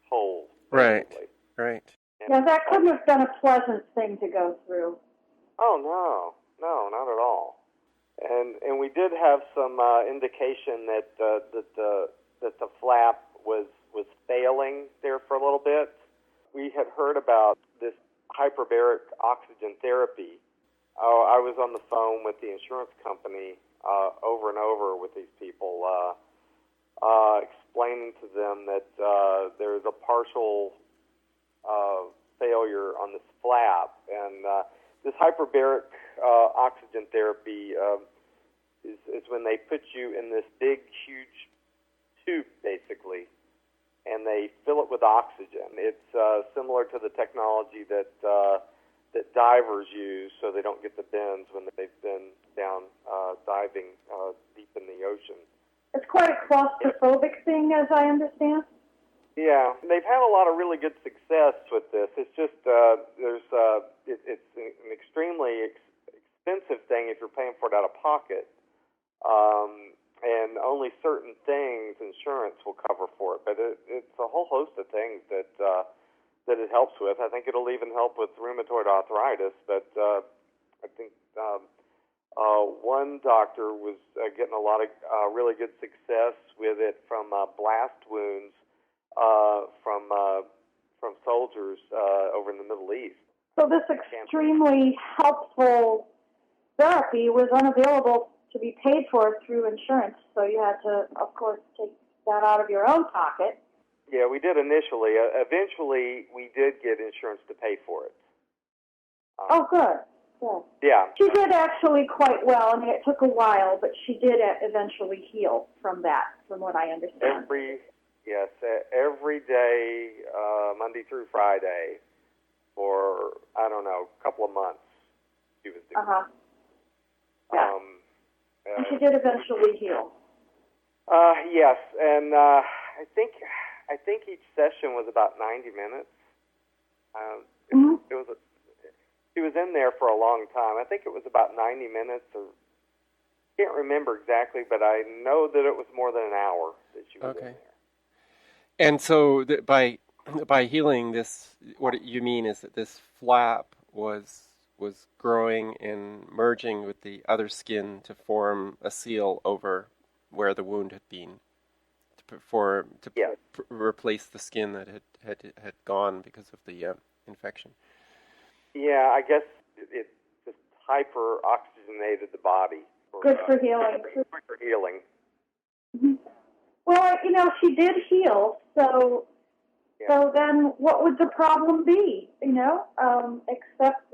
S3: hole. Basically.
S1: Right.
S2: Yeah, that couldn't have been a pleasant thing to go through.
S3: Oh no, not at all. And we did have some indication that the flap was failing there for a little bit. We had heard about this hyperbaric oxygen therapy. I was on the phone with the insurance company over and over with these people, explaining to them that there's a partial failure on this flap, and this hyperbaric oxygen therapy is when they put you in this big, huge tube, basically, and they fill it with oxygen. It's similar to the technology that divers use so they don't get the bends when they've been down diving deep in the ocean.
S2: It's quite a claustrophobic thing, as I understand.
S3: Yeah, they've had a lot of really good success with this. It's just it's an extremely expensive thing if you're paying for it out of pocket, and only certain things insurance will cover for it. But it's a whole host of things that it helps with. I think it'll even help with rheumatoid arthritis. But I think one doctor was getting a lot of really good success with it from blast wounds from soldiers over in the Middle East.
S2: So this extremely helpful therapy was unavailable to be paid for through insurance, so you had to, of course, take that out of your own pocket.
S3: Yeah, we did initially. Eventually, we did get insurance to pay for it.
S2: Oh, good.
S3: Yeah.
S2: She did actually quite well. I mean, it took a while, but she did eventually heal from that, from what I understand.
S3: Every day, Monday through Friday, for, I don't know, a couple of months, she was doing
S2: Yeah. And she did eventually heal.
S3: Yes, and I think each session was about 90 minutes. She was in there for a long time. I think it was about 90 minutes, or can't remember exactly, but I know that it was more than an hour that she was in there.
S1: And so by healing this, what you mean is that this flap was growing and merging with the other skin to form a seal over where the wound had been, to replace the skin that had gone because of the infection.
S3: Yeah, I guess it just hyper-oxygenated the body.
S2: Good for healing.
S3: Quicker healing.
S2: Mm-hmm. Well, she did heal, so then what would the problem be, except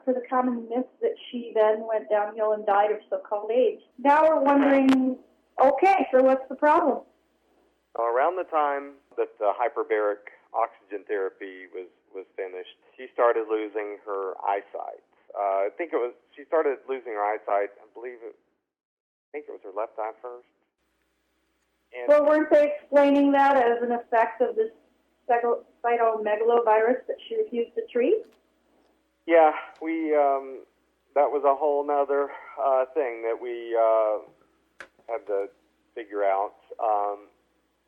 S2: for the common myth that she then went downhill and died of so-called AIDS. Now we're wondering, okay, so what's the problem?
S3: Around the time that the hyperbaric oxygen therapy was finished, she started losing her eyesight. She started losing her eyesight, I think it was her left eye first. And
S2: well, weren't they explaining that as an effect of this cytomegalovirus that she refused to treat?
S3: Yeah, that was a whole nother thing that we had to figure out.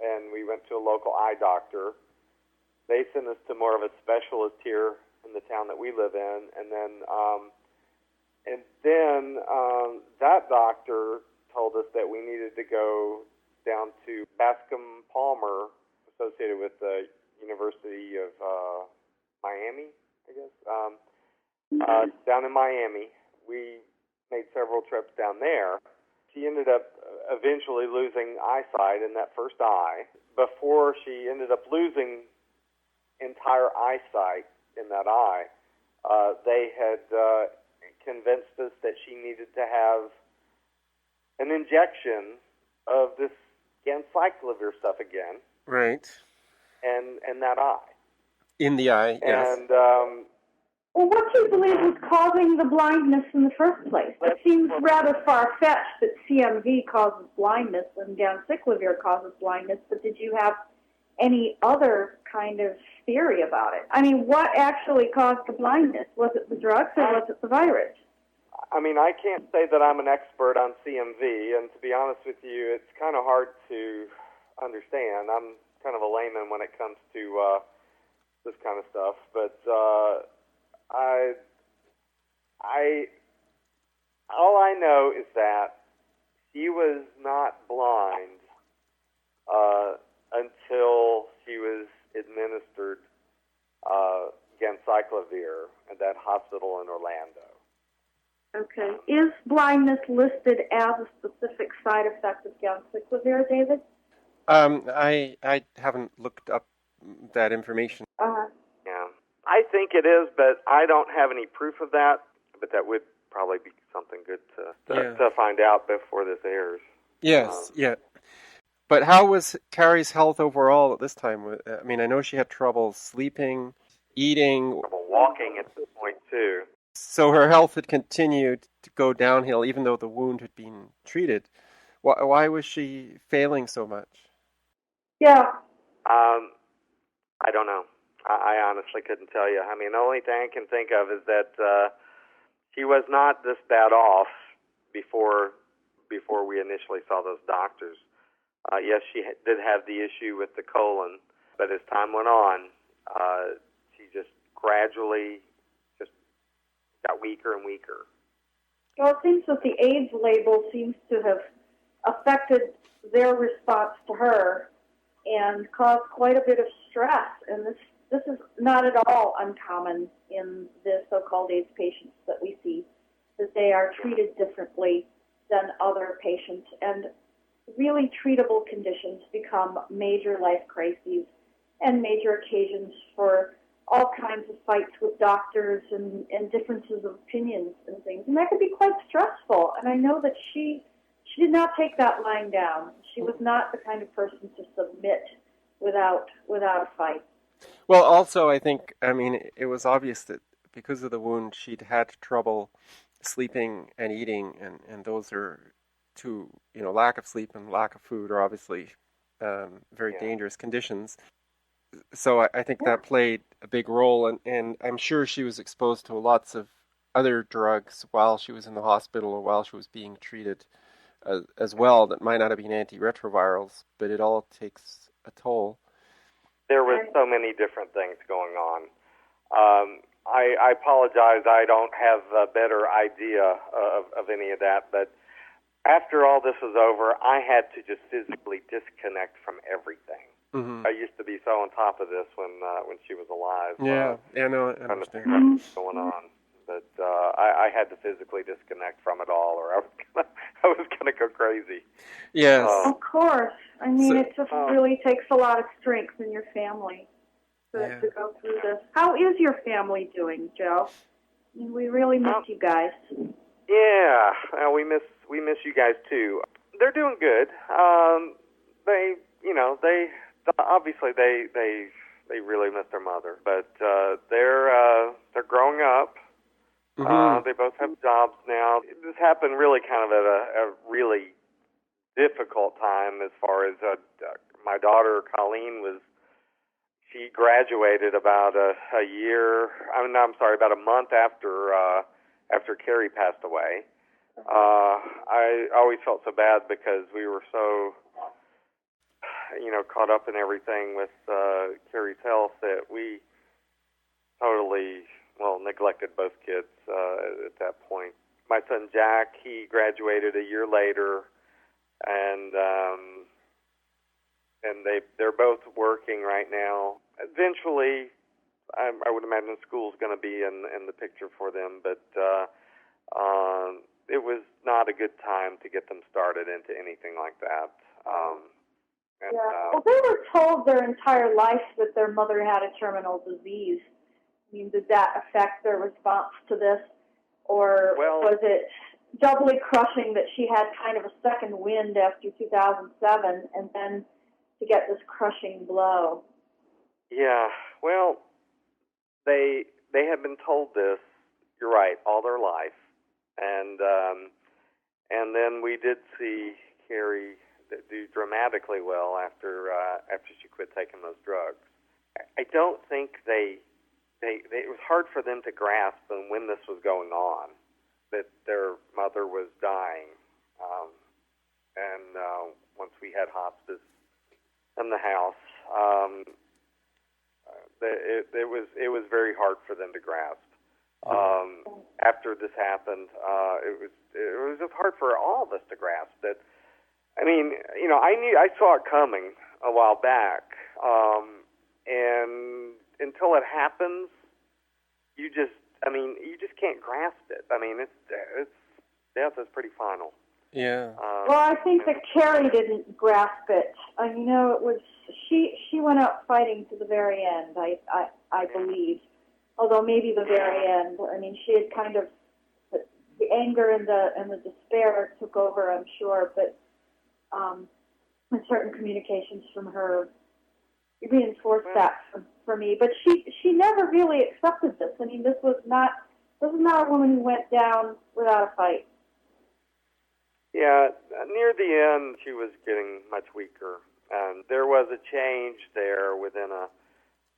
S3: And we went to a local eye doctor. They sent us to more of a specialist here in the town that we live in, and then that doctor told us that we needed to go down to Bascom Palmer, associated with the University of Miami, I guess, down in Miami. We made several trips down there. She ended up eventually losing eyesight in that first eye. Before she ended up losing entire eyesight in that eye, they had convinced us that she needed to have an injection of this ganciclovir stuff again.
S1: Right.
S3: And that eye.
S1: In the eye, yes.
S3: And
S2: well, what do you believe was causing the blindness in the first place? It seems rather far-fetched that CMV causes blindness and ganciclovir causes blindness, but did you have any other kind of theory about it? I mean, what actually caused the blindness? Was it the drugs or was it the virus?
S3: I mean, I can't say that I'm an expert on CMV, and to be honest with you, it's kind of hard to understand. I'm kind of a layman when it comes to this kind of stuff, but all I know is that she was not blind until she was administered ganciclovir at that hospital in Orlando.
S2: Okay. Is blindness listed as a specific side effect of ganciclovir, David?
S1: I haven't looked up that information.
S3: Yeah, I think it is, but I don't have any proof of that. But that would probably be something good to find out before this airs.
S1: Yes, yeah. But how was Karri's health overall at this time? I mean, I know she had trouble sleeping, eating.
S3: Trouble walking at this point, too.
S1: So her health had continued to go downhill even though the wound had been treated. Why was she failing so much?
S2: Yeah.
S3: I don't know. I honestly couldn't tell you. I mean, the only thing I can think of is that she was not this bad off before we initially saw those doctors. Yes, she did have the issue with the colon, but as time went on, she just gradually just got weaker and weaker.
S2: Well, it seems that the AIDS label seems to have affected their response to her and caused quite a bit of stress. And this is not at all uncommon in the so-called AIDS patients that we see, that they are treated differently than other patients. And really treatable conditions become major life crises and major occasions for all kinds of fights with doctors and differences of opinions and things. And that could be quite stressful. And I know that she did not take that lying down. She was not the kind of person to submit without a fight.
S1: Well, also, I think, it was obvious that because of the wound, she'd had trouble sleeping and eating, and those are two, lack of sleep and lack of food are obviously very dangerous conditions. So I think that played a big role, and I'm sure she was exposed to lots of other drugs while she was in the hospital or while she was being treated as well that might not have been antiretrovirals, but it all takes a toll.
S3: There was so many different things going on. I apologize, I don't have a better idea of any of that, but after all this was over, I had to just physically disconnect from everything.
S1: Mm-hmm.
S3: I used to be so on top of this when she was alive.
S1: No, I
S3: trying to
S1: understand.
S3: figure out what's going on. But I had to physically disconnect from it all, or I was gonna go crazy.
S1: Yes.
S2: Of course. It just really takes a lot of strength in your family to go through this. How is your family doing, Joe? We really miss you guys.
S3: Yeah, we miss you guys too. They're doing good. They obviously they really miss their mother, but they're growing up.
S1: Mm-hmm.
S3: They both have jobs now. This happened really kind of at a really difficult time as far as my daughter Colleen she graduated about a month after Karri passed away. I always felt so bad because we were so caught up in everything with Karri's health that we totally neglected both kids at that point. My son Jack, he graduated a year later, and they're both working right now. Eventually, I would imagine school's going to be in the picture for them, but it was not a good time to get them started into anything like that.
S2: Well, they were told their entire life that their mother had a terminal disease. Did that affect their response to this? Or was it doubly crushing that she had kind of a second wind after 2007 and then to get this crushing blow?
S3: Yeah, well, they have been told this, you're right, all their life. And then we did see Karri do dramatically well after she quit taking those drugs. I don't think it was hard for them to grasp when this was going on, that their mother was dying. And once we had hospice in the house, it was very hard for them to grasp. After this happened, it was just hard for all of us to grasp that. I saw it coming a while back, and until it happens, you just can't grasp it. It's death is pretty final.
S1: Yeah.
S2: Well, I think that Karri didn't grasp it. It was she went out fighting to the very end. I believe, although maybe the very end. She had kind of the anger and the despair took over, I'm sure, but and certain communications from her reinforced that for me. But she never really accepted this. This was not a woman who went down without a fight.
S3: Yeah, near the end, she was getting much weaker, and there was a change there within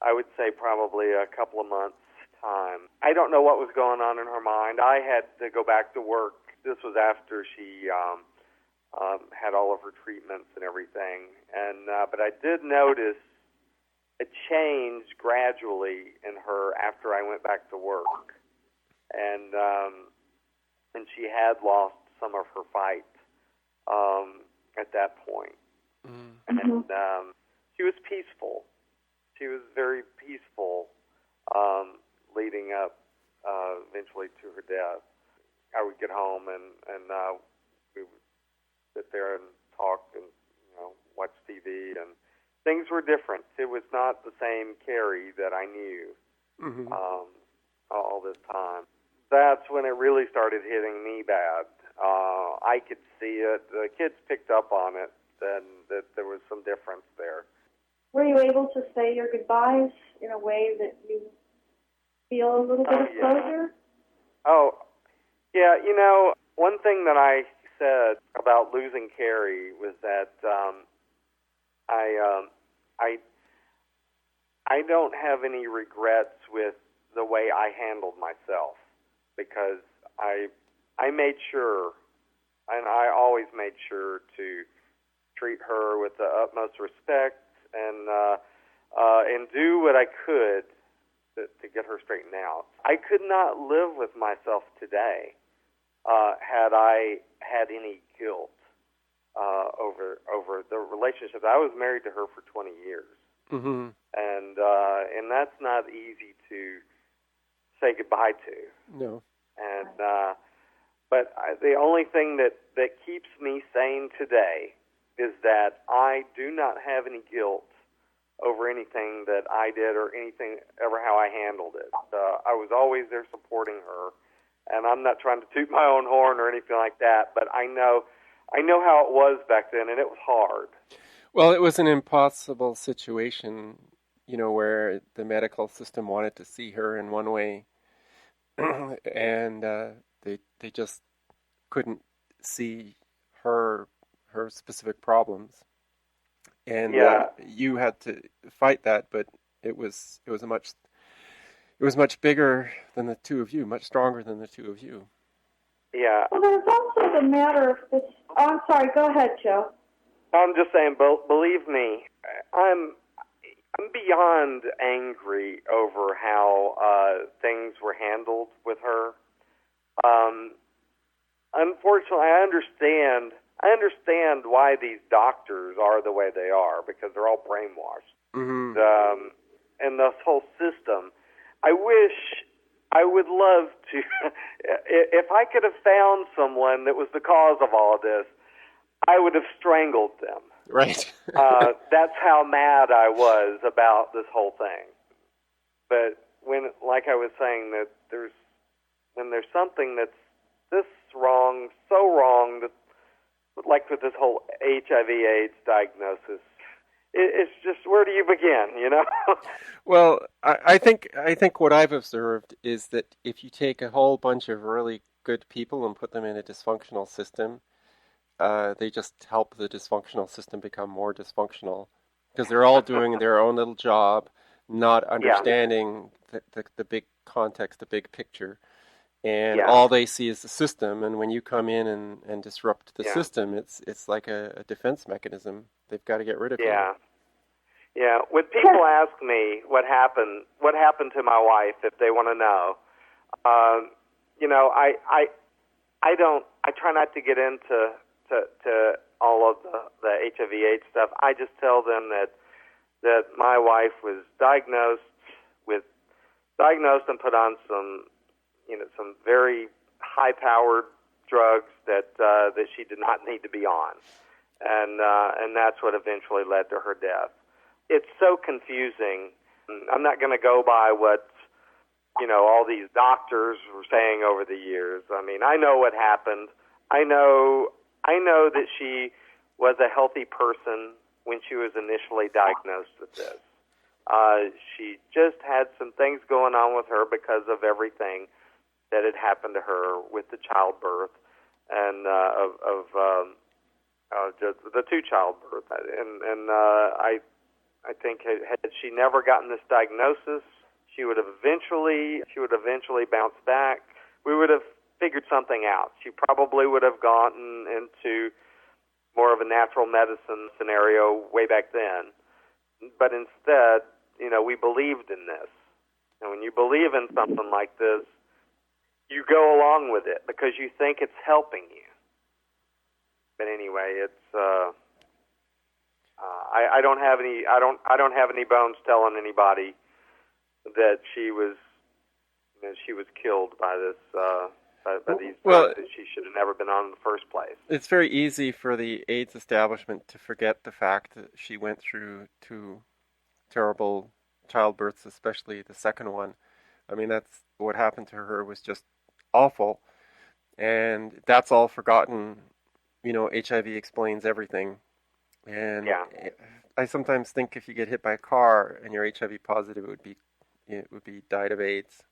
S3: I would say probably a couple of months' time. I don't know what was going on in her mind. I had to go back to work. This was after she had all of her treatments and everything, and but I did notice a change gradually in her after I went back to work, and she had lost some of her fight at that point. Mm-hmm. And she was peaceful. She was very peaceful leading up eventually to her death. I would get home and we would sit there and talk and watch TV, and things were different. It was not the same Karri that I knew.
S1: Mm-hmm.
S3: All this time. That's when it really started hitting me bad. I could see it. The kids picked up on it, and that there was some difference there.
S2: Were you able to say your goodbyes in a way that you feel a little bit of closure?
S3: Oh, yeah. One thing that I said about losing Karri was that I don't have any regrets with the way I handled myself, because I made sure, and I always made sure to treat her with the utmost respect and do what I could to get her straightened out. I could not live with myself today had I had any guilt over the relationship. I was married to her for 20 years,
S1: Mm-hmm.
S3: and that's not easy to say goodbye to.
S1: No.
S3: And but the only thing that keeps me sane today is that I do not have any guilt over anything that I did or anything ever how I handled it. I was always there supporting her, and I'm not trying to toot my own horn or anything like that, but I know how it was back then, and it was hard.
S1: Well, it was an impossible situation, where the medical system wanted to see her in one way, and they just couldn't see her specific problems, and you had to fight that, but it was much bigger than the two of you, much stronger than the two of you.
S3: Yeah.
S2: Well, there's also the matter of this. Oh, I'm sorry. Go ahead, Joe.
S3: I'm just saying, believe me, I'm beyond angry over how things were handled with her. Unfortunately, I understand why these doctors are the way they are, because they're all brainwashed.
S1: Mm-hmm.
S3: And this whole system. I would love to, if I could have found someone that was the cause of all of this, I would have strangled them.
S1: Right.
S3: That's how mad I was about this whole thing. But when, like I was saying, that when there's something that's this wrong, so wrong, that like with this whole HIV/AIDS diagnosis, it's just, where do you begin?
S1: Well, I think what I've observed is that if you take a whole bunch of really good people and put them in a dysfunctional system, they just help the dysfunctional system become more dysfunctional, because they're all doing their own little job, not understanding the big context, the big picture. And all they see is the system, and when you come in and disrupt the system, it's like a defense mechanism. They've got to get rid of you.
S3: Yeah. When people ask me what happened to my wife, if they want to know, I try not to get into all of the HIV/AIDS stuff. I just tell them that my wife was diagnosed and put on some very high-powered drugs that she did not need to be on, and that's what eventually led to her death. It's so confusing. I'm not going to go by what all these doctors were saying over the years. I mean, I know what happened. I know that she was a healthy person when she was initially diagnosed with this. She just had some things going on with her because of everything that had happened to her with the childbirth and just the two childbirth. And I think had she never gotten this diagnosis, she would have eventually bounced back. We would have figured something out. She probably would have gotten into more of a natural medicine scenario way back then. But instead, we believed in this. And when you believe in something like this, you go along with it because you think it's helping you. But anyway, it's I don't have any bones telling anybody that she was killed by this by these drugs that she should have never been on in the first place.
S1: It's very easy for the AIDS establishment to forget the fact that she went through two terrible childbirths, especially the second one. I mean, that's what happened to her was just awful. And that's all forgotten. HIV explains everything. And
S4: Yeah.
S1: I sometimes think if you get hit by a car and you're HIV positive, it would be died of AIDS.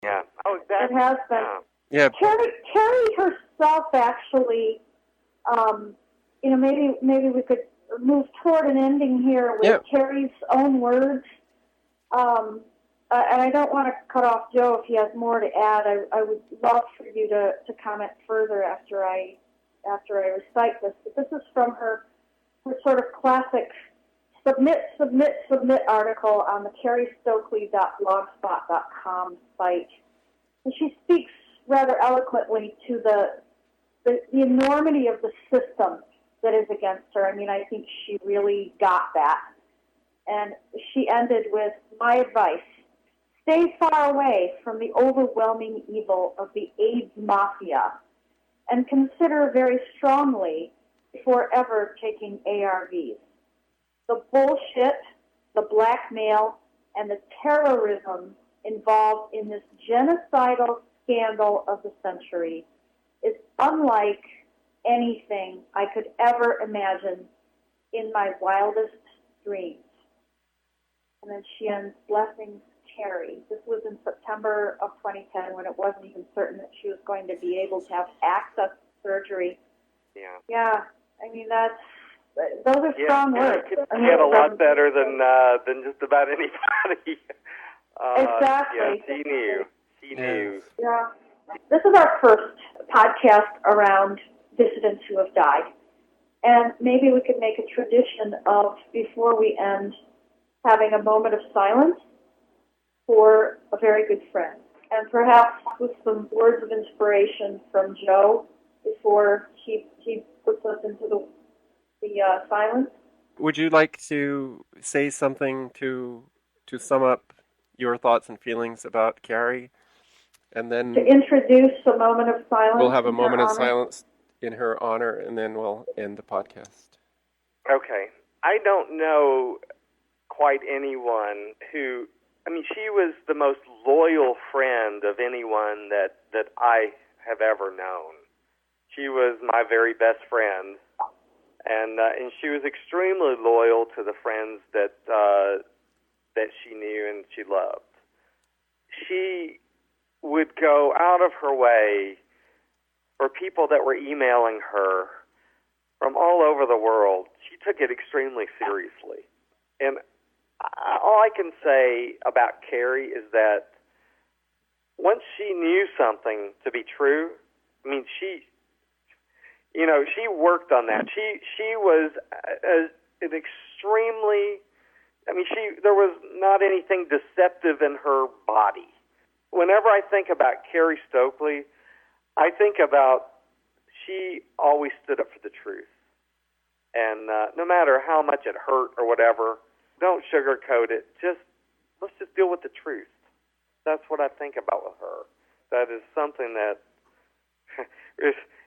S4: Yeah. Oh, that
S2: It has been.
S1: Yeah.
S2: Karri herself actually, maybe we could move toward an ending here with Karri's own words. And I don't want to cut off Joe if he has more to add. I would love for you to comment further after I recite this. But this is from her sort of classic submit article on the karristokely.blogspot.com site. And she speaks rather eloquently to the enormity of the system that is against her. I mean, I think she really got that. And she ended with, my advice, stay far away from the overwhelming evil of the AIDS mafia and consider very strongly before ever taking ARVs. The bullshit, the blackmail, and the terrorism involved in this genocidal scandal of the century is unlike anything I could ever imagine in my wildest dreams. And then she ends, blessings, Karri. This was in September of 2010 when it wasn't even certain that she was going to be able to have access to surgery.
S4: Yeah.
S2: Yeah, I mean, those are strong words.
S4: It could get a lot better than just about anybody.
S2: Exactly.
S4: Yeah, she knew.
S2: Yeah. This is our first podcast around dissidents who have died. And maybe we could make a tradition of, before we end, having a moment of silence for a very good friend. And perhaps with some words of inspiration from Joe before he puts us into the silence.
S1: Would you like to say something to sum up your thoughts and feelings about Karri? And then
S2: to introduce a moment of silence.
S1: We'll have a moment of silence in her honor, and then we'll end the podcast.
S4: Okay. I don't know quite anyone who, I mean, she was the most loyal friend of anyone that I have ever known. She was my very best friend, and she was extremely loyal to the friends that she knew and she loved. She would go out of her way for people that were emailing her from all over the world. She took it extremely seriously. And all I can say about Karri is that once she knew something to be true, I mean, she worked on that. She was an extremely, I mean, there was not anything deceptive in her body. Whenever I think about Karri Stokely, I think about she always stood up for the truth. And no matter how much it hurt or whatever, don't sugarcoat it. Let's just deal with the truth. That's what I think about with her. That is something that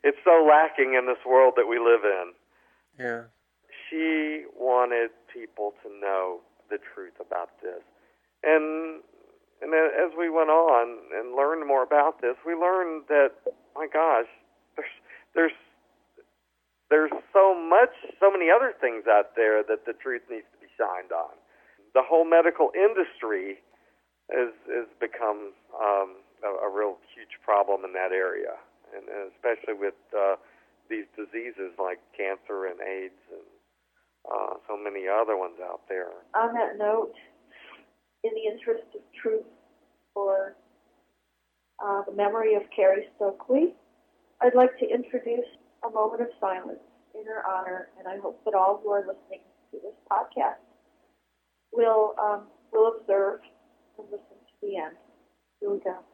S4: it's so lacking in this world that we live in.
S1: Yeah.
S4: She wanted people to know the truth about this. And as we went on and learned more about this, we learned that, my gosh, there's so many other things out there that the truth needs to be shined on. The whole medical industry has become a real huge problem in that area, and especially with these diseases like cancer and AIDS and so many other ones out there.
S2: On that note, in the interest of truth for the memory of Karri Stokely, I'd like to introduce a moment of silence in her honor, and I hope that all who are listening to this podcast will observe and listen to the end. Here we go.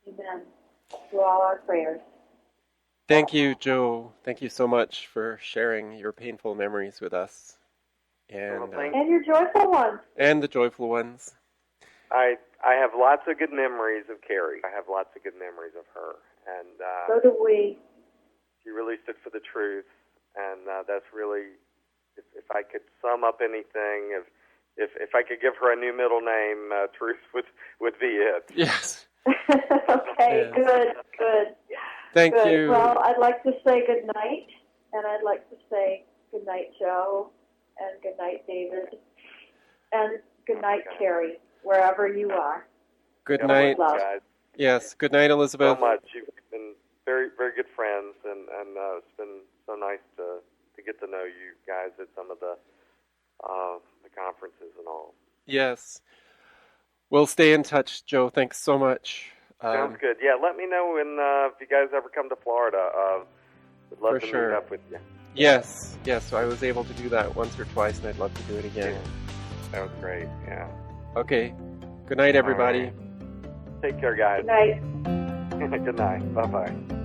S2: Amen. To all our prayers.
S1: Thank you, Joe. Thank you so much for sharing your painful memories with us. And
S2: and your joyful ones.
S1: And the joyful ones.
S4: I have lots of good memories of Karri. I have lots of good memories of her. And
S2: so do we.
S4: She really stood for the truth, and that's really, if I could sum up anything, if I could give her a new middle name, Truth would be it.
S1: Yes.
S2: Okay, yes. Good.
S1: Thank you.
S2: Well, I'd like to say good night, and I'd like to say good night, Joe, and good night, David, and good night, Karri, wherever you are.
S1: Good night.
S4: Guys.
S1: Yes, good night, Elizabeth.
S4: So much. You've been very, very good friends, and it's been so nice to get to know you guys at some of the conferences and all.
S1: Yes. We'll stay in touch, Joe. Thanks so much.
S4: Sounds good. Yeah, let me know when if you guys ever come to Florida. Would love to meet up with you.
S1: Yes. So I was able to do that once or twice, and I'd love to do it again.
S4: Yeah. That was great. Yeah.
S1: Okay. Good night, everybody.
S4: Right. Take care, guys.
S2: Good night.
S4: Good night. Bye-bye.